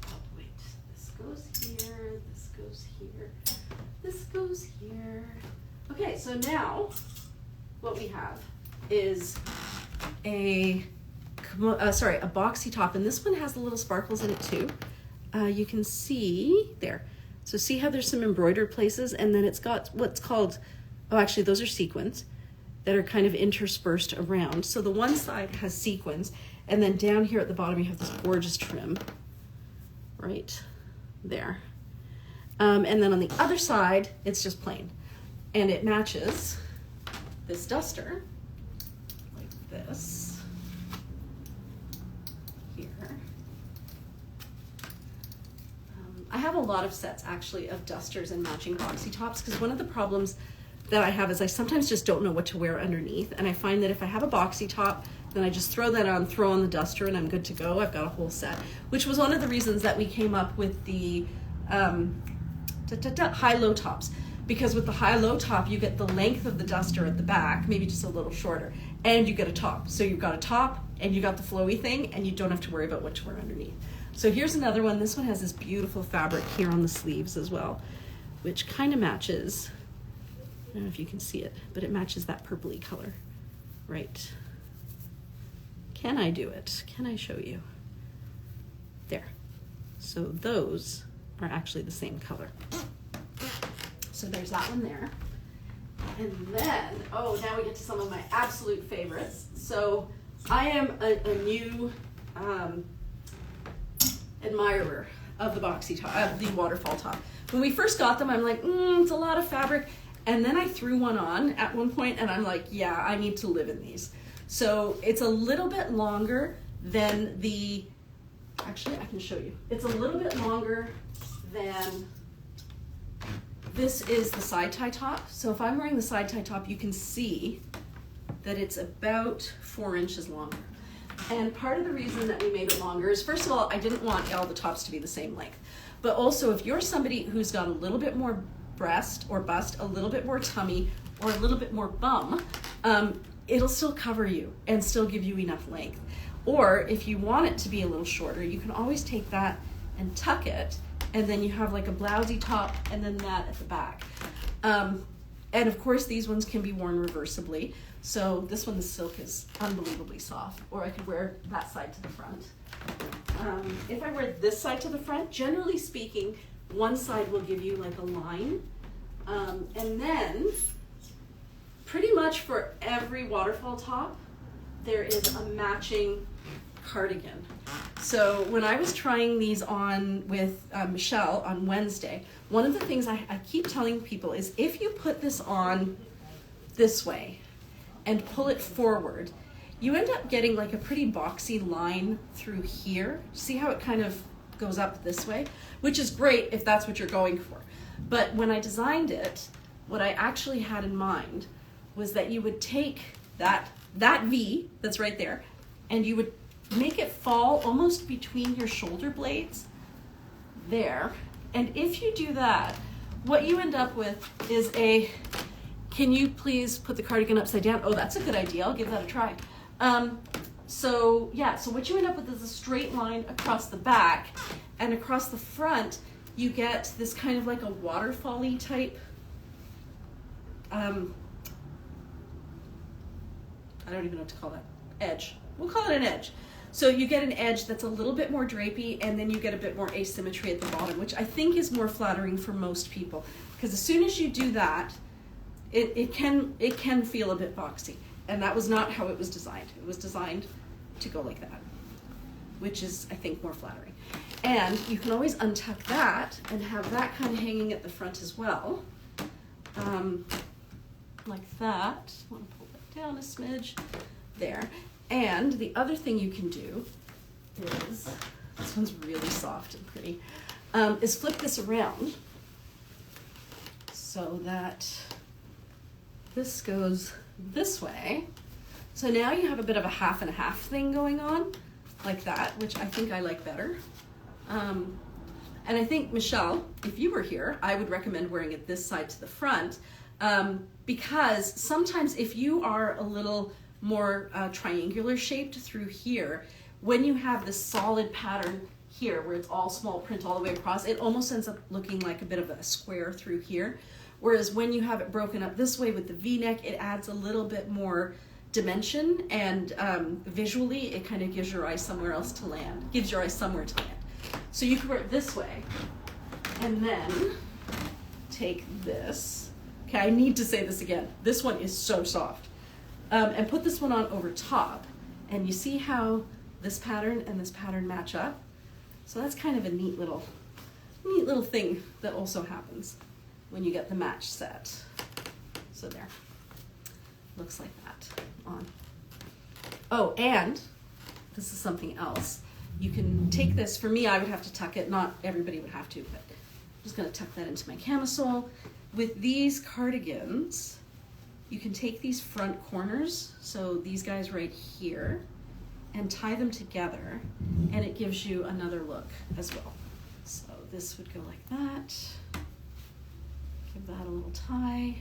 oh wait, this goes here, this goes here, this goes here. Okay, so now what we have is a boxy top, and this one has the little sparkles in it too. You can see there. So see how there's some embroidered places, and then it's got what's called, oh actually those are sequins that are kind of interspersed around. So the one side has sequins, and then down here at the bottom you have this gorgeous trim right there. And then on the other side, it's just plain. And it matches this duster like this here. I have a lot of sets actually of dusters and matching boxy tops, because one of the problems that I have is I sometimes just don't know what to wear underneath, and I find that if I have a boxy top, then I just throw that on, throw on the duster, and I'm good to go. I've got a whole set, which was one of the reasons that we came up with the high-low tops, because with the high-low top you get the length of the duster at the back, maybe just a little shorter, and you get a top. So you've got a top and you got the flowy thing, and you don't have to worry about what to wear underneath. So here's another one. This one has this beautiful fabric here on the sleeves as well, which kind of matches, I don't know if you can see it, but it matches that purpley color. Right. Can I do it? Can I show you? There. So those are actually the same color. So there's that one there. And then, oh, now we get to some of my absolute favorites. So I am a new admirer of the boxy top, of the waterfall top. When we first got them, I'm like, it's a lot of fabric. And then I threw one on at one point and I'm like, yeah, I need to live in these. So it's a little bit longer than the, actually I can show you. It's a little bit longer than, this is the side tie top. So if I'm wearing the side tie top, you can see that it's about 4 inches longer. And part of the reason that we made it longer is, first of all, I didn't want all the tops to be the same length. But also, if you're somebody who's got a little bit more breast or bust, a little bit more tummy, or a little bit more bum, it'll still cover you and still give you enough length. Or if you want it to be a little shorter, you can always take that and tuck it, and then you have like a blousey top and then that at the back. And of course, these ones can be worn reversibly. So this one, the silk is unbelievably soft, or I could wear that side to the front. If I wear this side to the front, generally speaking, one side will give you like a line. And then pretty much for every waterfall top, there is a matching cardigan. So when I was trying these on with Michelle on Wednesday, one of the things I keep telling people is if you put this on this way and pull it forward, you end up getting like a pretty boxy line through here. See how it kind of goes up this way? Which is great if that's what you're going for. But when I designed it, what I actually had in mind was that you would take that V that's right there, and you would make it fall almost between your shoulder blades there. And if you do that, what you end up with is a, can you please put the cardigan upside down? Oh, that's a good idea. I'll give that a try. So what you end up with is a straight line across the back, and across the front, you get this kind of like a waterfall-y type, I don't even know what to call that, edge. We'll call it an edge. So you get an edge that's a little bit more drapey, and then you get a bit more asymmetry at the bottom, which I think is more flattering for most people. Because as soon as you do that, it can feel a bit boxy. And that was not how it was designed. It was designed to go like that, which is, I think, more flattering. And you can always untuck that and have that kind of hanging at the front as well. Like that. I want to pull that down a smidge. There. And the other thing you can do is, this one's really soft and pretty, is flip this around so that this goes this way. So now you have a bit of a half and a half thing going on, like that, which I think I like better. And I think, Michelle, if you were here, I would recommend wearing it this side to the front, because sometimes if you are a little more triangular shaped through here, when you have this solid pattern here where it's all small print all the way across, it almost ends up looking like a bit of a square through here. Whereas when you have it broken up this way with the V-neck, it adds a little bit more dimension, and visually it kind of gives your eye somewhere else to land, gives your eye somewhere to land. So you can wear it this way, and then take this. Okay, I need to say this again. This one is so soft. And put this one on over top, and you see how this pattern and this pattern match up? So that's kind of a neat little thing that also happens when you get the match set. So there, looks like that on. Oh, and this is something else. You can take this, for me, I would have to tuck it, not everybody would have to, but I'm just gonna tuck that into my camisole. With these cardigans, you can take these front corners, so these guys right here, and tie them together, and it gives you another look as well. So this would go like that. Give that a little tie,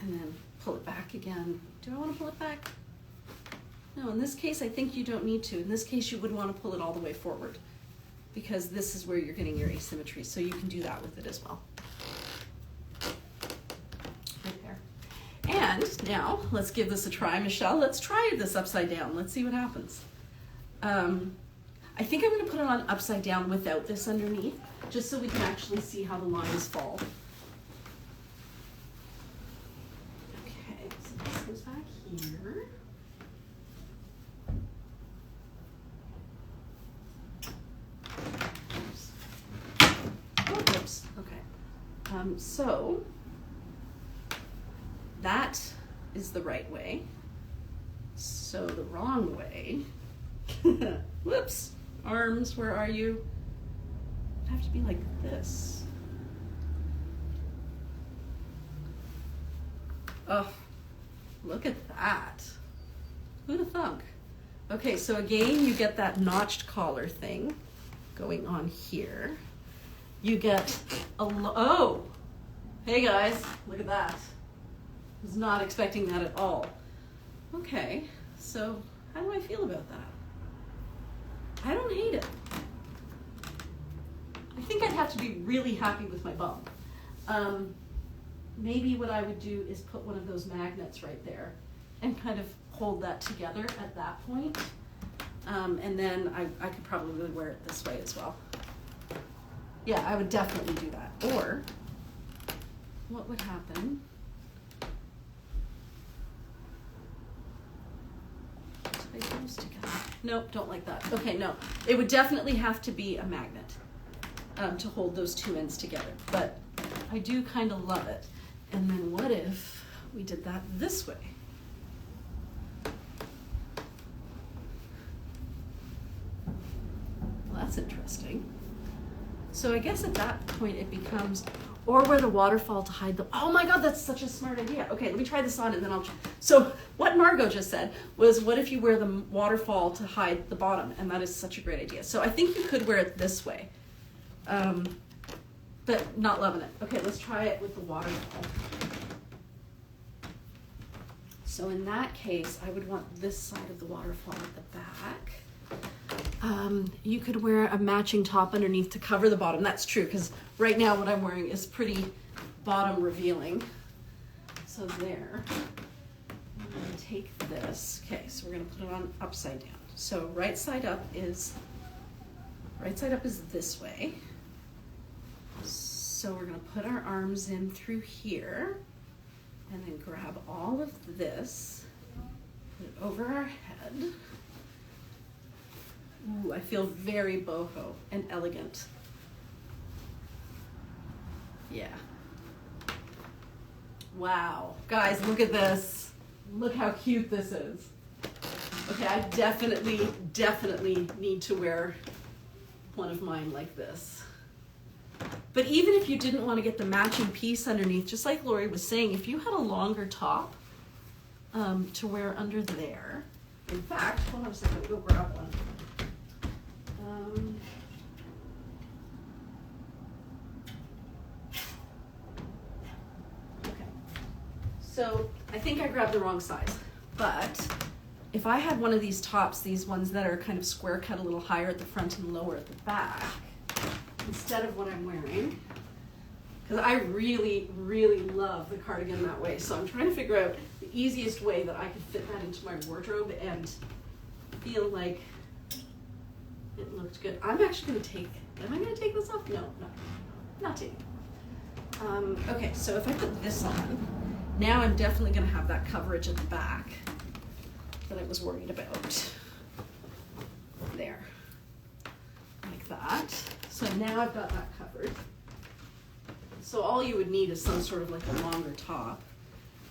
and then pull it back again. Do I want to pull it back? No, in this case, I think you don't need to. In this case, you would want to pull it all the way forward, because this is where you're getting your asymmetry, so you can do that with it as well. Right there. And now, let's give this a try. Michelle, let's try this upside down. Let's see what happens. I think I'm gonna put it on upside down without this underneath, just so we can actually see how the lines fall. Okay, so this goes back here. Oh, oops, okay. So that is the right way. So the wrong way, whoops, arms, where are you? It'd have to be like this. Oh, look at that. Who'd have thunk? Okay, so again, you get that notched collar thing going on here. You get oh, hey guys, look at that. Was not expecting that at all. Okay, so how do I feel about that? I don't hate it. I think I'd have to be really happy with my bum. Maybe what I would do is put one of those magnets right there and kind of hold that together at that point. And then I could probably wear it this way as well. Yeah, I would definitely do that. Or what would happen? Nope, don't like that. Okay, no. It would definitely have to be a magnet to hold those two ends together. But I do kind of love it. And then what if we did that this way? Well, that's interesting. So I guess at that point it becomes, or wear the waterfall to hide the, oh my God, that's such a smart idea. Okay, let me try this on and then I'll, so what Margot just said was, what if you wear the waterfall to hide the bottom? And that is such a great idea. So I think you could wear it this way, but not loving it. Okay, let's try it with the waterfall. So in that case, I would want this side of the waterfall at the back. You could wear a matching top underneath to cover the bottom. That's true, because right now what I'm wearing is pretty bottom revealing. So there. I'm going to take this. Okay, so we're going to put it on upside down. So right side up is this way. So we're going to put our arms in through here and then grab all of this, put it over our head. Ooh, I feel very boho and elegant. Yeah. Wow. Guys, look at this. Look how cute this is. Okay, I definitely need to wear one of mine like this. But even if you didn't want to get the matching piece underneath, just like Lori was saying, if you had a longer top to wear under there, in fact, hold on a second, go grab one. Okay, so I think I grabbed the wrong size, but if I had one of these tops, these ones that are kind of square cut a little higher at the front and lower at the back, instead of what I'm wearing, because I really love the cardigan that way, so I'm trying to figure out the easiest way that I could fit that into my wardrobe and feel like it looked good. I'm actually going to take, am I going to take this off? No, not taking it. Okay, so if I put this on, now I'm definitely going to have that coverage at the back that I was worried about. There, like that. So now I've got that covered. So all you would need is some sort of like a longer top.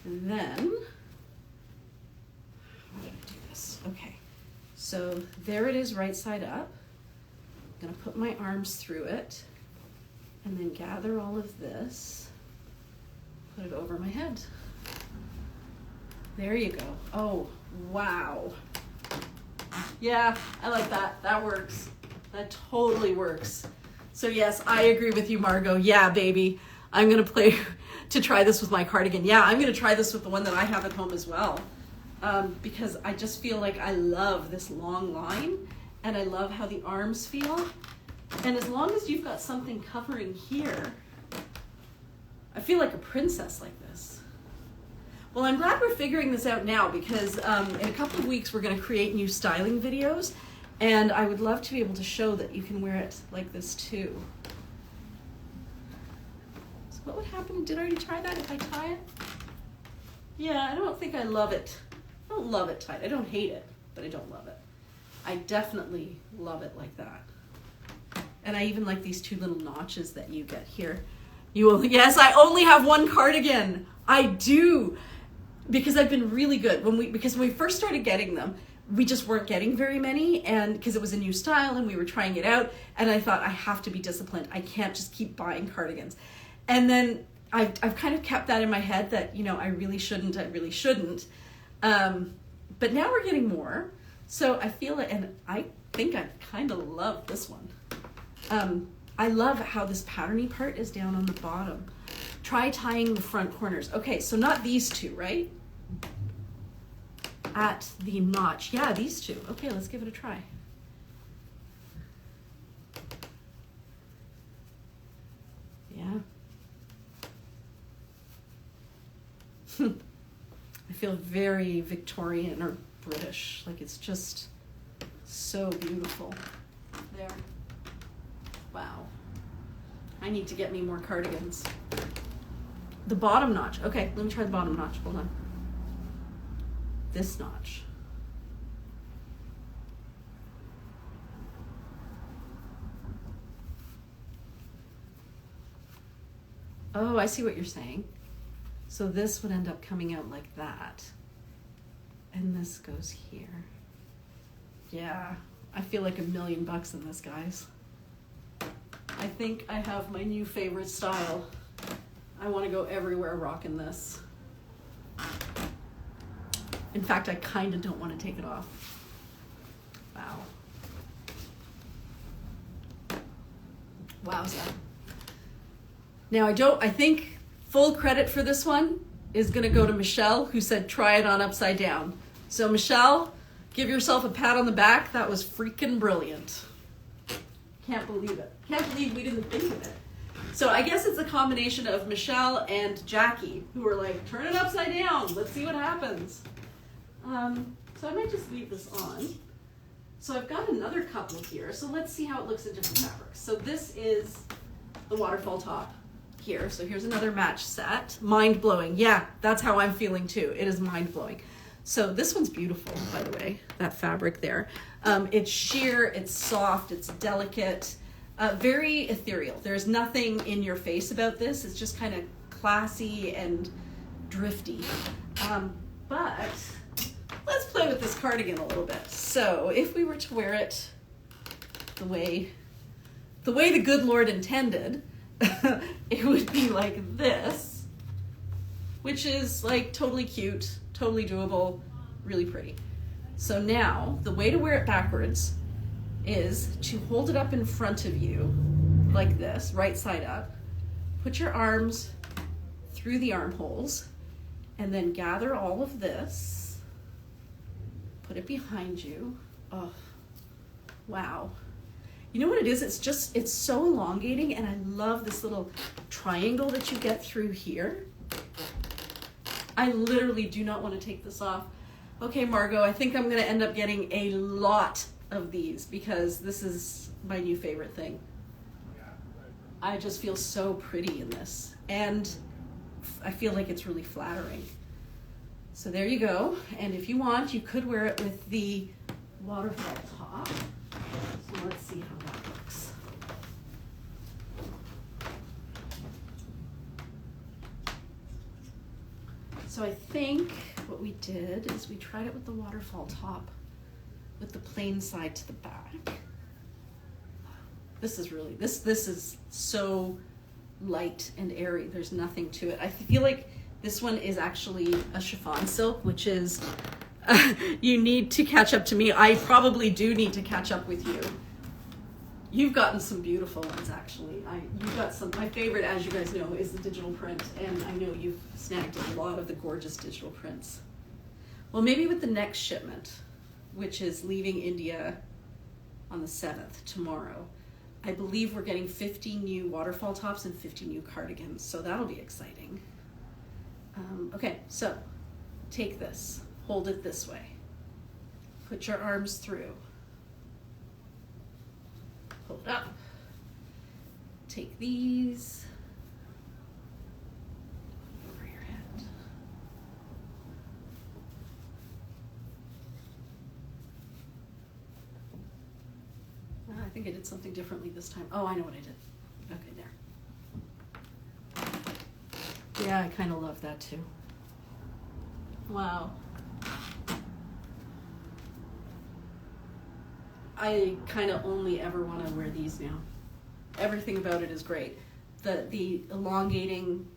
And then, how did I do this? Okay. So there it is, right side up. I'm gonna put my arms through it and then gather all of this, put it over my head. There you go. Oh, wow. Yeah, I like that. That works. That totally works. So yes, I agree with you, Margot. Yeah, baby. I'm gonna try this with my cardigan. Yeah, I'm gonna try this with the one that I have at home as well. Because I just feel like I love this long line and I love how the arms feel. And as long as you've got something covering here, I feel like a princess like this. Well, I'm glad we're figuring this out now because in a couple of weeks we're gonna create new styling videos And I would love to be able to show that you can wear it like this too. So what would happen? Did I already try that if I tie it? Yeah, I don't think I love it. I don't love it tight. I don't hate it, but I don't love it. I definitely love it like that. And I even like these two little notches that you get here. You will, yes, I only have one cardigan. I do. Because I've been really good. Because when we first started getting them, we just weren't getting very many, and because it was a new style and we were trying it out, and I thought I have to be disciplined. I can't just keep buying cardigans. And then I've kind of kept that in my head that, you know, I really shouldn't. But now we're getting more. So I feel it, and I think I kind of love this one. I love how this patterny part is down on the bottom. Try tying the front corners. Okay, so not these two, right? At the notch. Yeah, these two. Okay, let's give it a try. Yeah. I feel very Victorian or British. Like it's just so beautiful. There. Wow. I need to get me more cardigans. The bottom notch. Okay, let me try the bottom notch. Hold on. This notch. Oh, I see what you're saying. So this would end up coming out like that. And this goes here. Yeah, I feel like $1,000,000 in this, guys. I think I have my new favorite style. I want to go everywhere rocking this. In fact, I kind of don't want to take it off. Wow. Wowza. Now I think full credit for this one is going to go to Michelle, who said try it on upside down. So Michelle, give yourself a pat on the back. That was freaking brilliant. Can't believe it. Can't believe we didn't think of it. So I guess it's a combination of Michelle and Jackie, who were like, turn it upside down. Let's see what happens. So I might just leave this on. So I've got another couple here. So let's see how it looks in different fabrics. So this is the waterfall top here. So here's another match set. Mind-blowing. Yeah, that's how I'm feeling too. It is mind-blowing. So this one's beautiful, by the way, that fabric there. It's sheer, it's soft, it's delicate, very ethereal. There's nothing in your face about this. It's just kind of classy and drifty. But let's play with this cardigan a little bit. So if we were to wear it the way the good Lord intended, it would be like this, which is like totally cute, totally doable, really pretty. So now the way to wear it backwards is to hold it up in front of you like this, right side up. Put your arms through the armholes and then gather all of this. Put it behind you. Oh, wow. You know what it is? It's so elongating, and I love this little triangle that you get through here. I literally do not want to take this off. Okay, Margot, I think I'm going to end up getting a lot of these because this is my new favorite thing. I just feel so pretty in this, and I feel like it's really flattering. So there you go. And if you want, you could wear it with the waterfall top. So let's see how that looks. So I think what we did is we tried it with the waterfall top with the plain side to the back. This is really, this is so light and airy. There's nothing to it. I feel like this one is actually a chiffon silk, which is, you need to catch up to me. I probably do need to catch up with you. You've gotten some beautiful ones, actually. You've got some, my favorite, as you guys know, is the digital print, and I know you've snagged a lot of the gorgeous digital prints. Well, maybe with the next shipment, which is leaving India on the 7th, tomorrow, I believe we're getting 50 new waterfall tops and 50 new cardigans, so that'll be exciting. Okay, so take this, hold it this way, put your arms through, pull it up. Take these over your head. I think I did something differently this time. Oh, I know what I did. Okay, there. Yeah, I kind of love that too. Wow. I kind of only ever want to wear these now. Everything about it is great. The elongating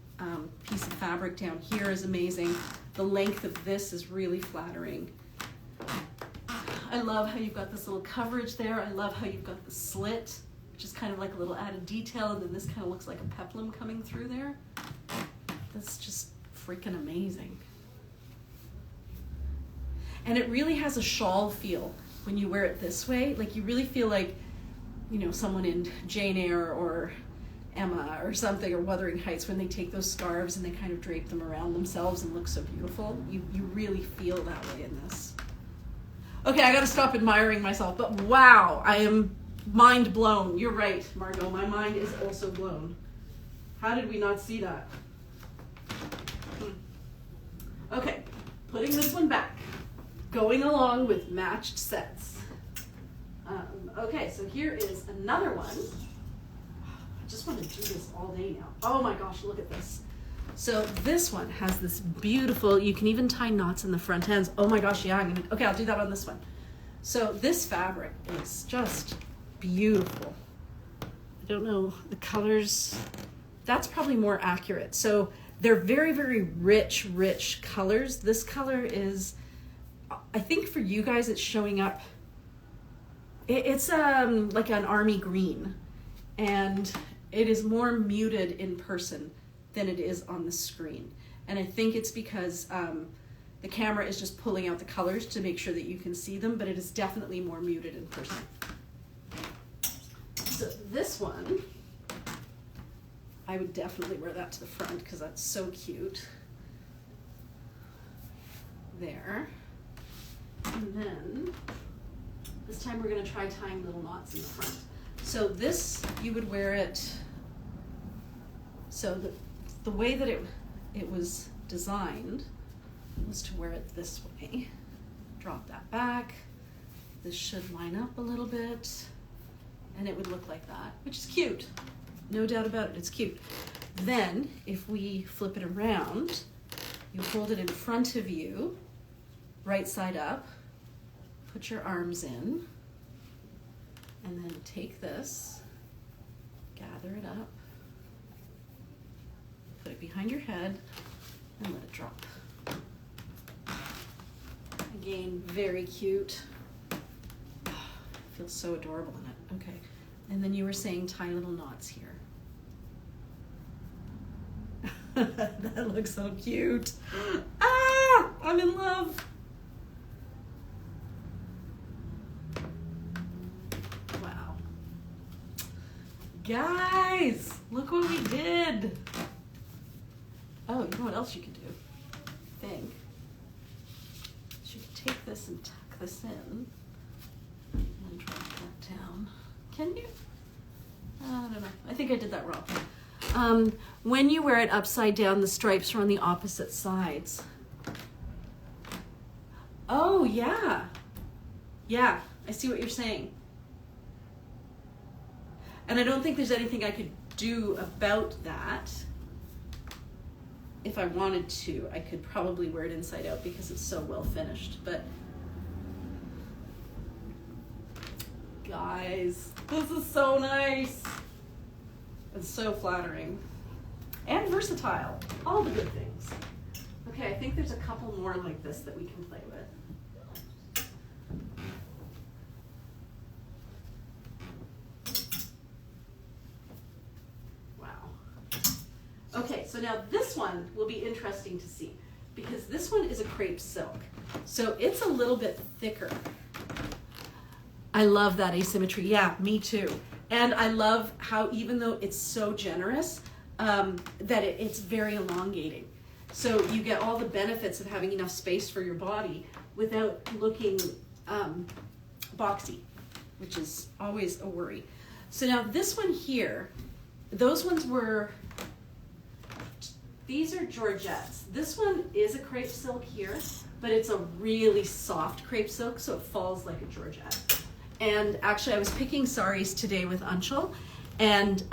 piece of fabric down here is amazing. The length of this is really flattering. I love how you've got this little coverage there. I love how you've got the slit, which is kind of like a little added detail, and then this kind of looks like a peplum coming through there. That's just freaking amazing. And it really has a shawl feel when you wear it this way. Like you really feel like, you know, someone in Jane Eyre or Emma or something, or Wuthering Heights, when they take those scarves and they kind of drape them around themselves and look so beautiful. You really feel that way in this. Okay, I gotta stop admiring myself, but wow, I am mind blown. You're right, Margot, my mind is also blown. How did we not see that? Okay, putting this one back. Going along with matched sets. Okay, so here is another one. I just want to do this all day now. Oh my gosh, look at this. So this one has this beautiful, you can even tie knots in the front ends. Oh my gosh, yeah, okay, I'll do that on this one. So this fabric is just beautiful. I don't know, the colors, that's probably more accurate. So they're very, very rich colors. This color is, I think for you guys, it's showing up. It's like an army green, and it is more muted in person than it is on the screen. And I think it's because the camera is just pulling out the colors to make sure that you can see them, but it is definitely more muted in person. So this one, I would definitely wear that to the front because that's so cute. There. And then this time we're going to try tying little knots in the front. So this, you would wear it, so the way that it was designed was to wear it this way. Drop that back. This should line up a little bit, and it would look like that, which is cute. No doubt about it, it's cute. Then, if we flip it around, you hold it in front of you, right side up, put your arms in, and then take this, gather it up, put it behind your head, and let it drop. Again, very cute. Feels so adorable in it. Okay, and then you were saying tie little knots here. That looks so cute. Ah, I'm in love. Wow. Guys, look what we did. Oh, you know what else you can do? I think. You can take this and tuck this in and drop that down. Can you? I don't know. I think I did that wrong. When you wear it upside down, the stripes are on the opposite sides. Oh, yeah. Yeah, I see what you're saying. And I don't think there's anything I could do about that. If I wanted to, I could probably wear it inside out because it's so well finished. But guys, this is so nice. It's so flattering and versatile. All the good things. Okay, I think there's a couple more like this that we can play with. Wow. Okay, so now this one will be interesting to see because this one is a crepe silk. So it's a little bit thicker. I love that asymmetry. Yeah, me too. And I love how even though it's so generous, that it's very elongating. So you get all the benefits of having enough space for your body without looking boxy, which is always a worry. So now this one here, those ones were, these are Georgettes. This one is a crepe silk here, but it's a really soft crepe silk, so it falls like a Georgette. And actually I was picking saris today with Anshul, and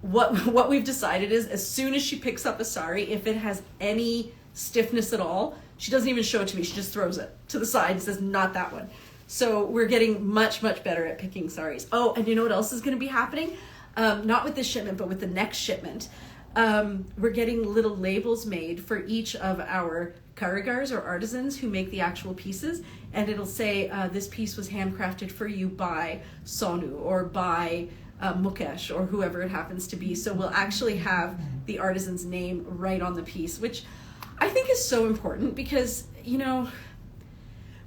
what we've decided is as soon as she picks up a sari, if it has any stiffness at all, she doesn't even show it to me, she just throws it to the side and says, not that one. So we're getting much, much better at picking saris. Oh, and you know what else is gonna be happening? Not with this shipment, but with the next shipment. We're getting little labels made for each of our karigars or artisans who make the actual pieces, and it'll say this piece was handcrafted for you by Sonu or by Mukesh or whoever it happens to be. So we'll actually have the artisan's name right on the piece, which I think is so important because, you know,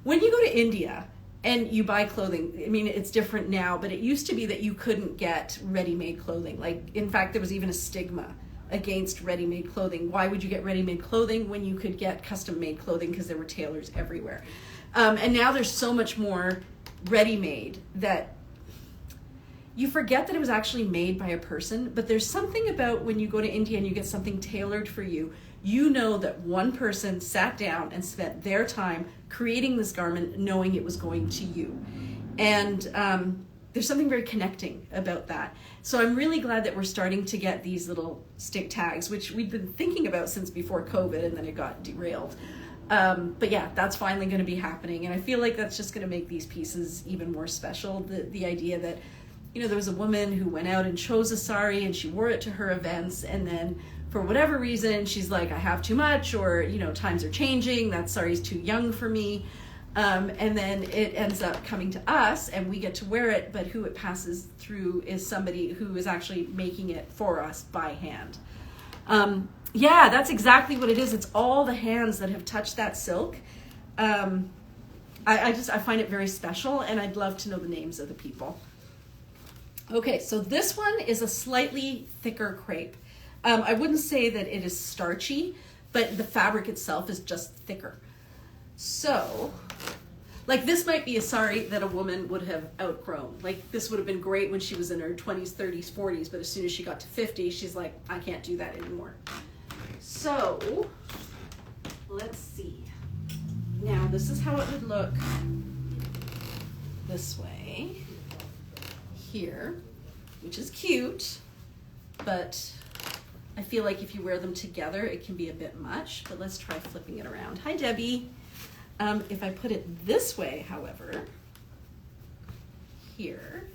when you go to India and you buy clothing, I mean, it's different now, but it used to be that you couldn't get ready-made clothing. Like, in fact, there was even a stigma against ready-made clothing. Why would you get ready-made clothing when you could get custom-made clothing because there were tailors everywhere? And now there's so much more ready-made that you forget that it was actually made by a person, but there's something about when you go to India and you get something tailored for you, you know that one person sat down and spent their time creating this garment knowing it was going to you. And there's something very connecting about that. So I'm really glad that we're starting to get these little stick tags, which we've been thinking about since before COVID, and then it got derailed. But yeah, that's finally going to be happening. And I feel like that's just going to make these pieces even more special. The idea that, you know, there was a woman who went out and chose a sari and she wore it to her events, and then for whatever reason, she's like, I have too much, or, you know, times are changing, that sari's too young for me. And then it ends up coming to us and we get to wear it, but who it passes through is somebody who is actually making it for us by hand. Yeah, that's exactly what it is. It's all the hands that have touched that silk. I find it very special, and I'd love to know the names of the people. Okay, so this one is a slightly thicker crepe. I wouldn't say that it is starchy, but the fabric itself is just thicker. So, like, this might be a sari that a woman would have outgrown. Like, this would have been great when she was in her 20s, 30s, 40s, but as soon as she got to 50, she's like, I can't do that anymore. So, let's see. Now, this is how it would look this way here, which is cute, but I feel like if you wear them together, it can be a bit much, but let's try flipping it around. Hi, Debbie. If I put it this way, however, here,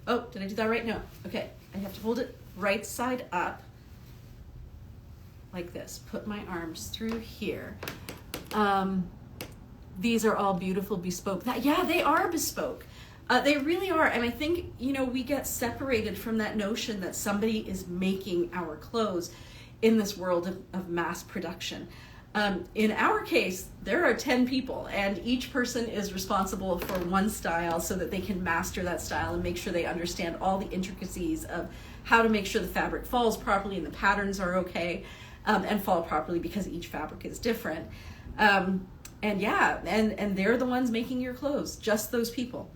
oh, did I do that right? No. Okay, I have to hold it right side up, like this. Put my arms through here. These are all beautiful bespoke. Yeah, they are bespoke. They really are. And I think, you know, we get separated from that notion that somebody is making our clothes in this world of mass production. In our case, there are 10 people, and each person is responsible for one style so that they can master that style and make sure they understand all the intricacies of how to make sure the fabric falls properly and the patterns are okay, and fall properly because each fabric is different. And yeah, and they're the ones making your clothes, just those people.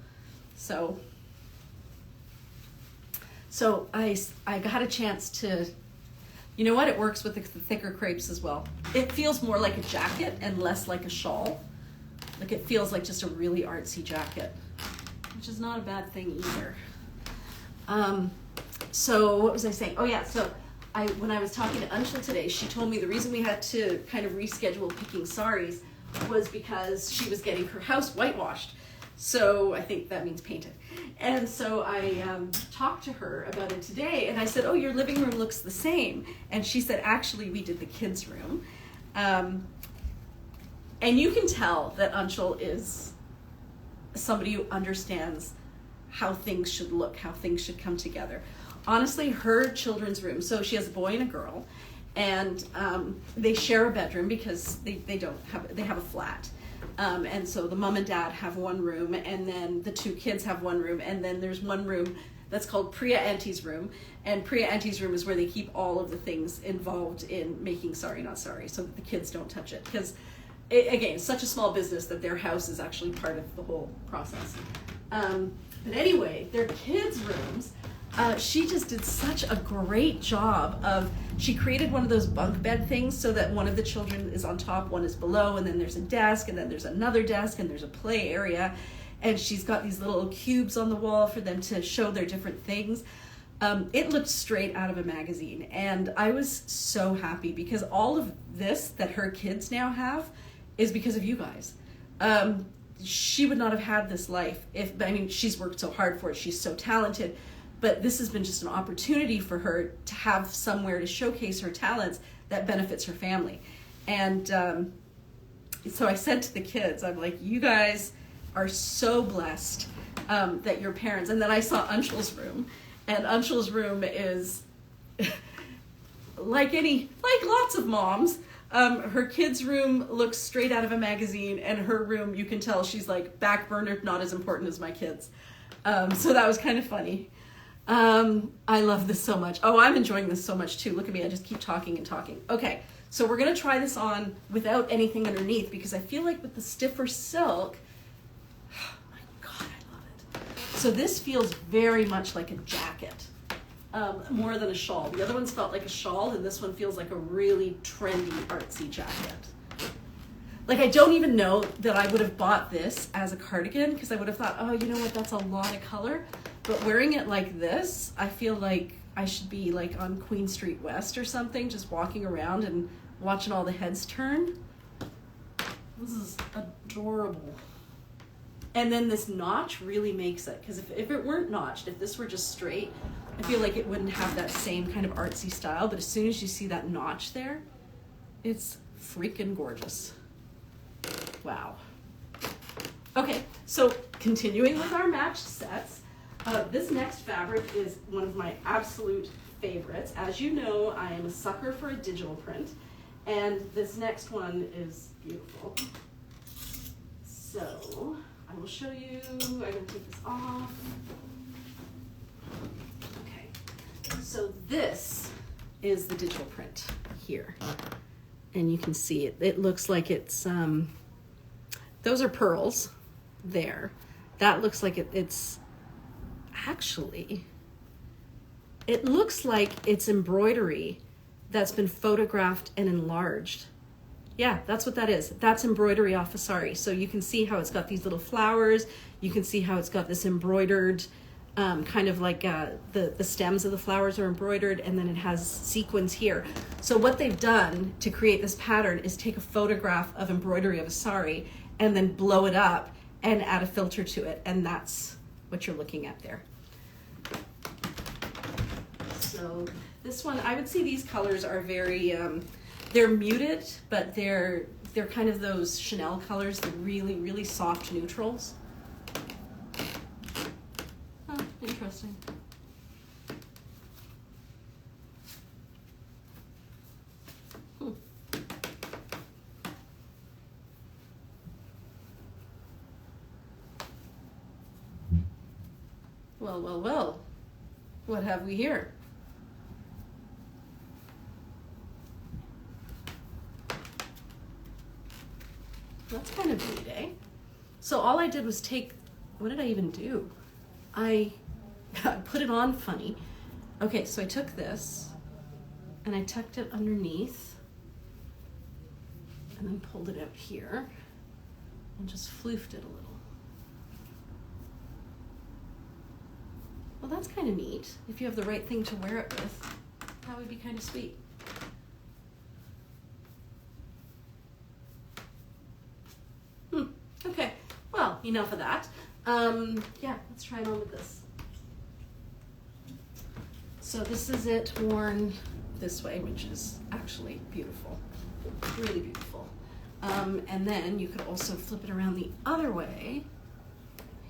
So I got a chance to, you know what, it works with the thicker crepes as well. It feels more like a jacket and less like a shawl. Like, it feels like just a really artsy jacket, which is not a bad thing either. So what was I saying? Oh yeah, so when I was talking to Anshul today, she told me the reason we had to kind of reschedule picking saris was because she was getting her house whitewashed. So I think that means painted. And so I talked to her about it today, and I said, oh, your living room looks the same. And she said, actually, we did the kids' room. And you can tell that Anshul is somebody who understands how things should look, how things should come together. Honestly, her children's room, so she has a boy and a girl, and they share a bedroom because they have a flat. And so the mom and dad have one room, and then the two kids have one room, and then there's one room that's called Priya Auntie's room, and Priya Auntie's room is where they keep all of the things involved in making sari not sari, so that the kids don't touch it. Because again, such a small business that their house is actually part of the whole process. But anyway, their kids' rooms, she just did such a great job of, she created one of those bunk bed things so that one of the children is on top, one is below, and then there's a desk, and then there's another desk, and there's a play area. And she's got these little cubes on the wall for them to show their different things. It looked straight out of a magazine. And I was so happy because all of this that her kids now have is because of you guys. She would not have had this life if, I mean, she's worked so hard for it. She's so talented. But this has been just an opportunity for her to have somewhere to showcase her talents that benefits her family. And so I said to the kids, I'm like, you guys are so blessed that your parents, and then I saw Anshul's room, and Anshul's room is like lots of moms. Her kid's room looks straight out of a magazine, and her room, you can tell she's like back burner, not as important as my kids. So that was kind of funny. I love this so much. Oh, I'm enjoying this so much too. Look at me, I just keep talking and talking. Okay, so we're gonna try this on without anything underneath because I feel like with the stiffer silk, oh my God, I love it. So this feels very much like a jacket, more than a shawl. The other one's felt like a shawl, and this one feels like a really trendy, artsy jacket. Like, I don't even know that I would have bought this as a cardigan because I would have thought, oh, you know what, that's a lot of color. But wearing it like this, I feel like I should be like on Queen Street West or something, just walking around and watching all the heads turn. This is adorable. And then this notch really makes it, because if it weren't notched, if this were just straight, I feel like it wouldn't have that same kind of artsy style. But as soon as you see that notch there, it's freaking gorgeous. Wow. Okay, so continuing with our matched sets, this next fabric is one of my absolute favorites. As you know, I am a sucker for a digital print, and this next one is beautiful. So I will show you. I'm going to take this off. Okay, so this is the digital print here, and you can see it. It looks like it's those are pearls there. That looks like it's actually, it looks like it's embroidery that's been photographed and enlarged. Yeah, that's what that is. That's embroidery off a sari. So you can see how it's got these little flowers. You can see how it's got this embroidered, kind of like the stems of the flowers are embroidered, and then it has sequins here. So what they've done to create this pattern is take a photograph of embroidery of a sari and then blow it up and add a filter to it. And that's what you're looking at there. So this one, I would say these colors are very, they're muted, but they're kind of those Chanel colors, the really, really soft neutrals. Oh, interesting. Well, well, well, what have we here? That's kind of neat, eh? So all I did was take, what did I even do? I put it on funny. Okay, so I took this and I tucked it underneath and then pulled it out here and just floofed it a little. Well, that's kind of neat. If you have the right thing to wear it with, that would be kind of sweet. Okay, well, enough of that. Yeah, let's try it on with this. So this is it worn this way, which is actually beautiful, really beautiful. And then you could also flip it around the other way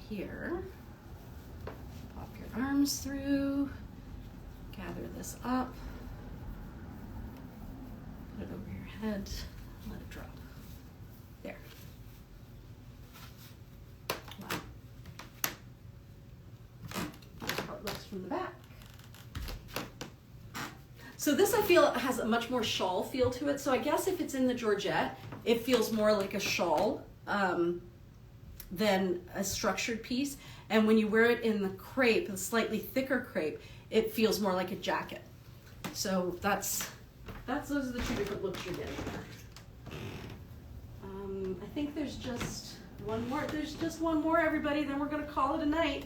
here. Pop your arms through, gather this up, put it over your head, let it drop. There. Wow. That's how it looks from the back. So this, I feel, has a much more shawl feel to it. So I guess if it's in the Georgette, it feels more like a shawl than a structured piece. And when you wear it in the crepe, the slightly thicker crepe, it feels more like a jacket. So those are the two different looks you're getting there. I think there's just one more. There's just one more, everybody. Then we're gonna call it a night.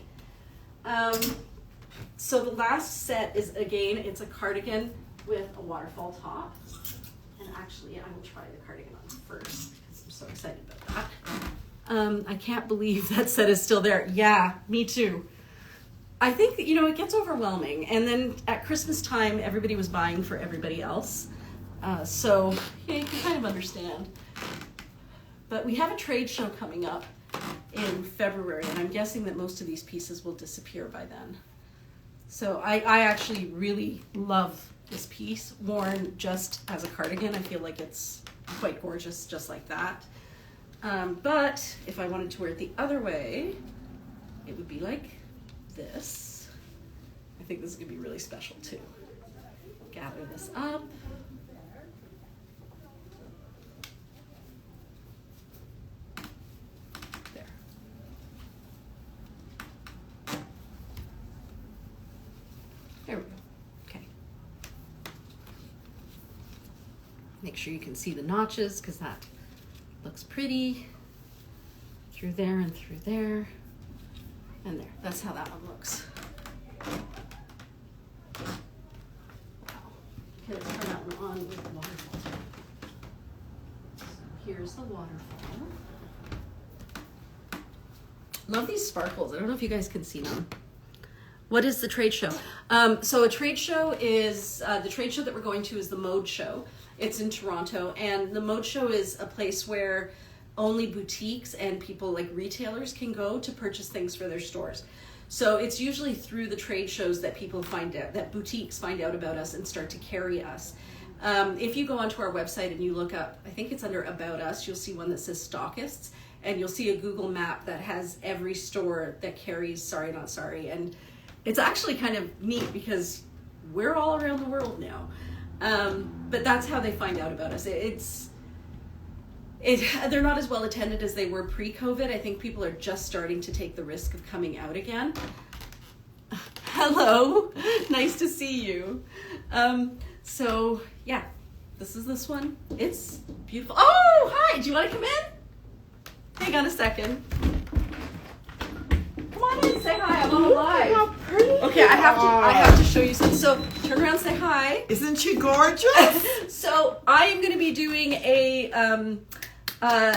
So the last set is, again, it's a cardigan with a waterfall top. And actually, I will try the cardigan on first because I'm so excited about that. I can't believe that set is still there. Yeah, me too. I think, it gets overwhelming. And then at Christmas time, everybody was buying for everybody else. So yeah, you can kind of understand. But we have a trade show coming up in February, and I'm guessing that most of these pieces will disappear by then. So I actually really love this piece worn just as a cardigan. I feel like it's quite gorgeous just like that. But if I wanted to wear it the other way, it would be like this. I think this is gonna be really special too. Gather this up. There. There we go. Okay. Make sure you can see the notches because that looks pretty. Through there and through there. And there. That's how that one looks. Wow. Okay, let's turn that one on with the waterfall. So here's the waterfall. Love these sparkles. I don't know if you guys can see them. What is the trade show? So a trade show is, the trade show that we're going to is the Mode Show. It's in Toronto, and the Mode Show is a place where only boutiques and people like retailers can go to purchase things for their stores. So it's usually through the trade shows that people find out, that boutiques find out about us and start to carry us. If you go onto our website and you look up, I think it's under About Us, you'll see one that says Stockists, and you'll see a Google map that has every store that carries Sari Not Sari. And it's actually kind of neat because we're all around the world now. But that's how they find out about us. They're not as well attended as they were pre-COVID. I think people are just starting to take the risk of coming out again. Hello, nice to see you. So yeah, this is this one. It's beautiful. Oh, hi, do you want to come in? Hang on a second. Come on in, say hi, I'm on live. How pretty. Okay, I have to show you something. So turn around, say hi. Isn't she gorgeous? So I am going to be doing a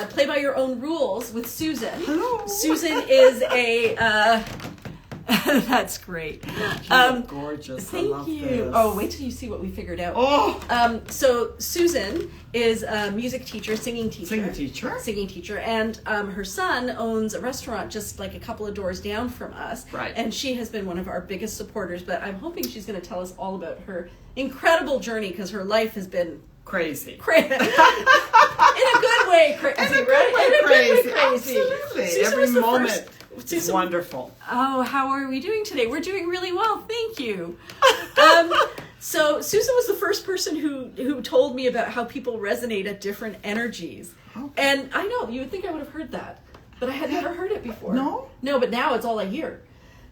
play by your own rules with Susan. Hello. Susan is a that's great. Gorgeous. Thank I love you. This. Oh, wait till you see what we figured out. Oh. So Susan is a music teacher, singing teacher, and her son owns a restaurant just like a couple of doors down from us. Right. And she has been one of our biggest supporters. But I'm hoping she's going to tell us all about her incredible journey because her life has been crazy. In a good way, crazy. In a good way, crazy. Absolutely. Susan Every was the moment first, is wonderful. Oh, how are we doing today? We're doing really well, thank you. So Susan was the first person who told me about how people resonate at different energies. Okay. And I know, you would think I would have heard that, but I had never heard it before. No? No, but now it's all I hear.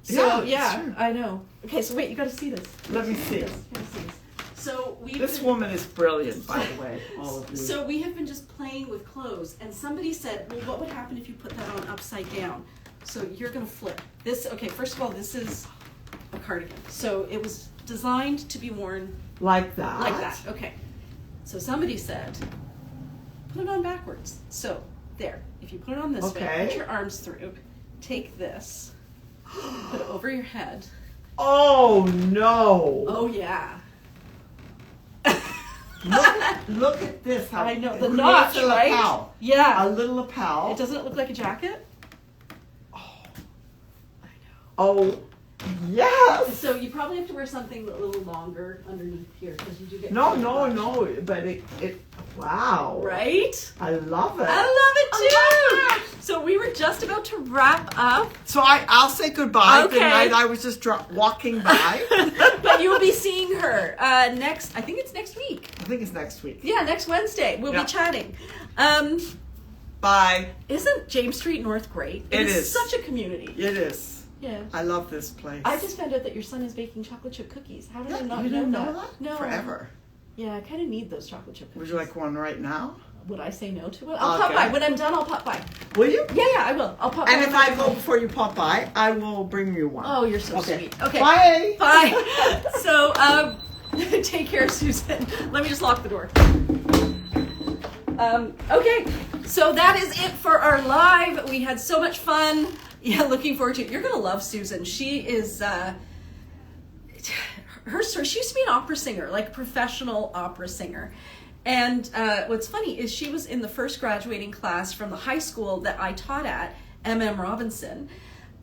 So Yeah, it's true. I know. Okay, so wait, you gotta see this. Let me see. You gotta see this. So This woman is brilliant, by the way, all of you. So we have been just playing with clothes, and somebody said, well, what would happen if you put that on upside down? So you're gonna flip. This, okay, first of all, this is a cardigan. So it was designed to be worn like that? like that, okay. So somebody said, put it on backwards. So there, if you put it on this way, put your arms through, take this, put it over your head. Oh, no. Oh, yeah. Look at this. How I know, the who notch, makes a right? lapel? Yeah. A little lapel. Doesn't it look like a jacket? Oh, I know. oh, yes. So you probably have to wear something a little longer underneath here because you do get. No, but it Wow. Right? I love it. I love it too. So we were just about to wrap up. So I'll say goodbye. Okay. Good night. I was just walking by. But you'll be seeing her next, I think it's next week. I think it's next week. Yeah, next Wednesday. We'll be chatting. Bye. Isn't James Street North great? It is is. such a community. It is. Yeah. I love this place. I just found out that your son is baking chocolate chip cookies. How did I not you know didn't that? know that? No. Forever. Yeah, I kind of need those chocolate chip cookies. Would you like one right now? Would I say no to it? I'll pop Okay. by. When I'm done, I'll pop by. Will you? Yeah, I will. I'll pop by. And if I go before you pop by, I will bring you one. Oh, you're so sweet. Okay. Bye. Bye. So, take care, Susan. Let me just lock the door. Okay, so that is it for our live. We had so much fun. Yeah, looking forward to it. You're going to love Susan. She is, she used to be an opera singer, like a professional opera singer. And what's funny is she was in the first graduating class from the high school that I taught at, M.M. Robinson.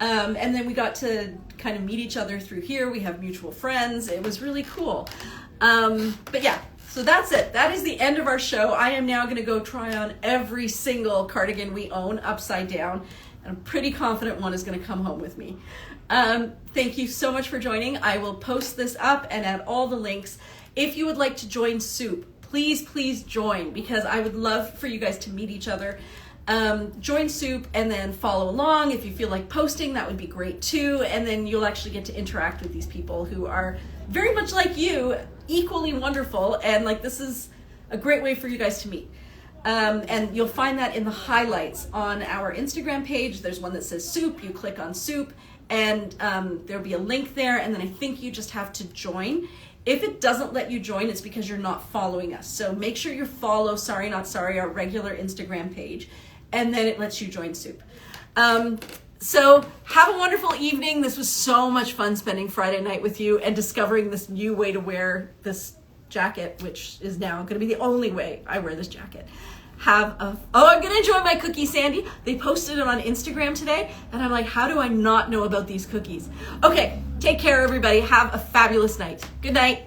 And then we got to kind of meet each other through here. We have mutual friends. It was really cool. But yeah, so that's it. That is the end of our show. I am now going to go try on every single cardigan we own upside down. And I'm pretty confident one is going to come home with me. Thank you so much for joining. I will post this up and add all the links. If you would like to join Soup, please join, because I would love for you guys to meet each other. Join Soup and then follow along. If you feel like posting, that would be great too. And then you'll actually get to interact with these people who are very much like you, equally wonderful. And like, this is a great way for you guys to meet. And you'll find that in the highlights on our Instagram page. There's one that says Soup. You click on Soup and there'll be a link there. And then I think you just have to join. If it doesn't let you join, it's because you're not following us. So make sure you follow Sorry Not Sorry, our regular Instagram page, and then it lets you join Soup. So have a wonderful evening. This was so much fun spending Friday night with you and discovering this new way to wear this jacket, which is now going to be the only way I wear this jacket. I'm going to enjoy my cookie, Sandy. They posted it on Instagram today, and I'm like, how do I not know about these cookies? Okay, take care, everybody. Have a fabulous night. Good night.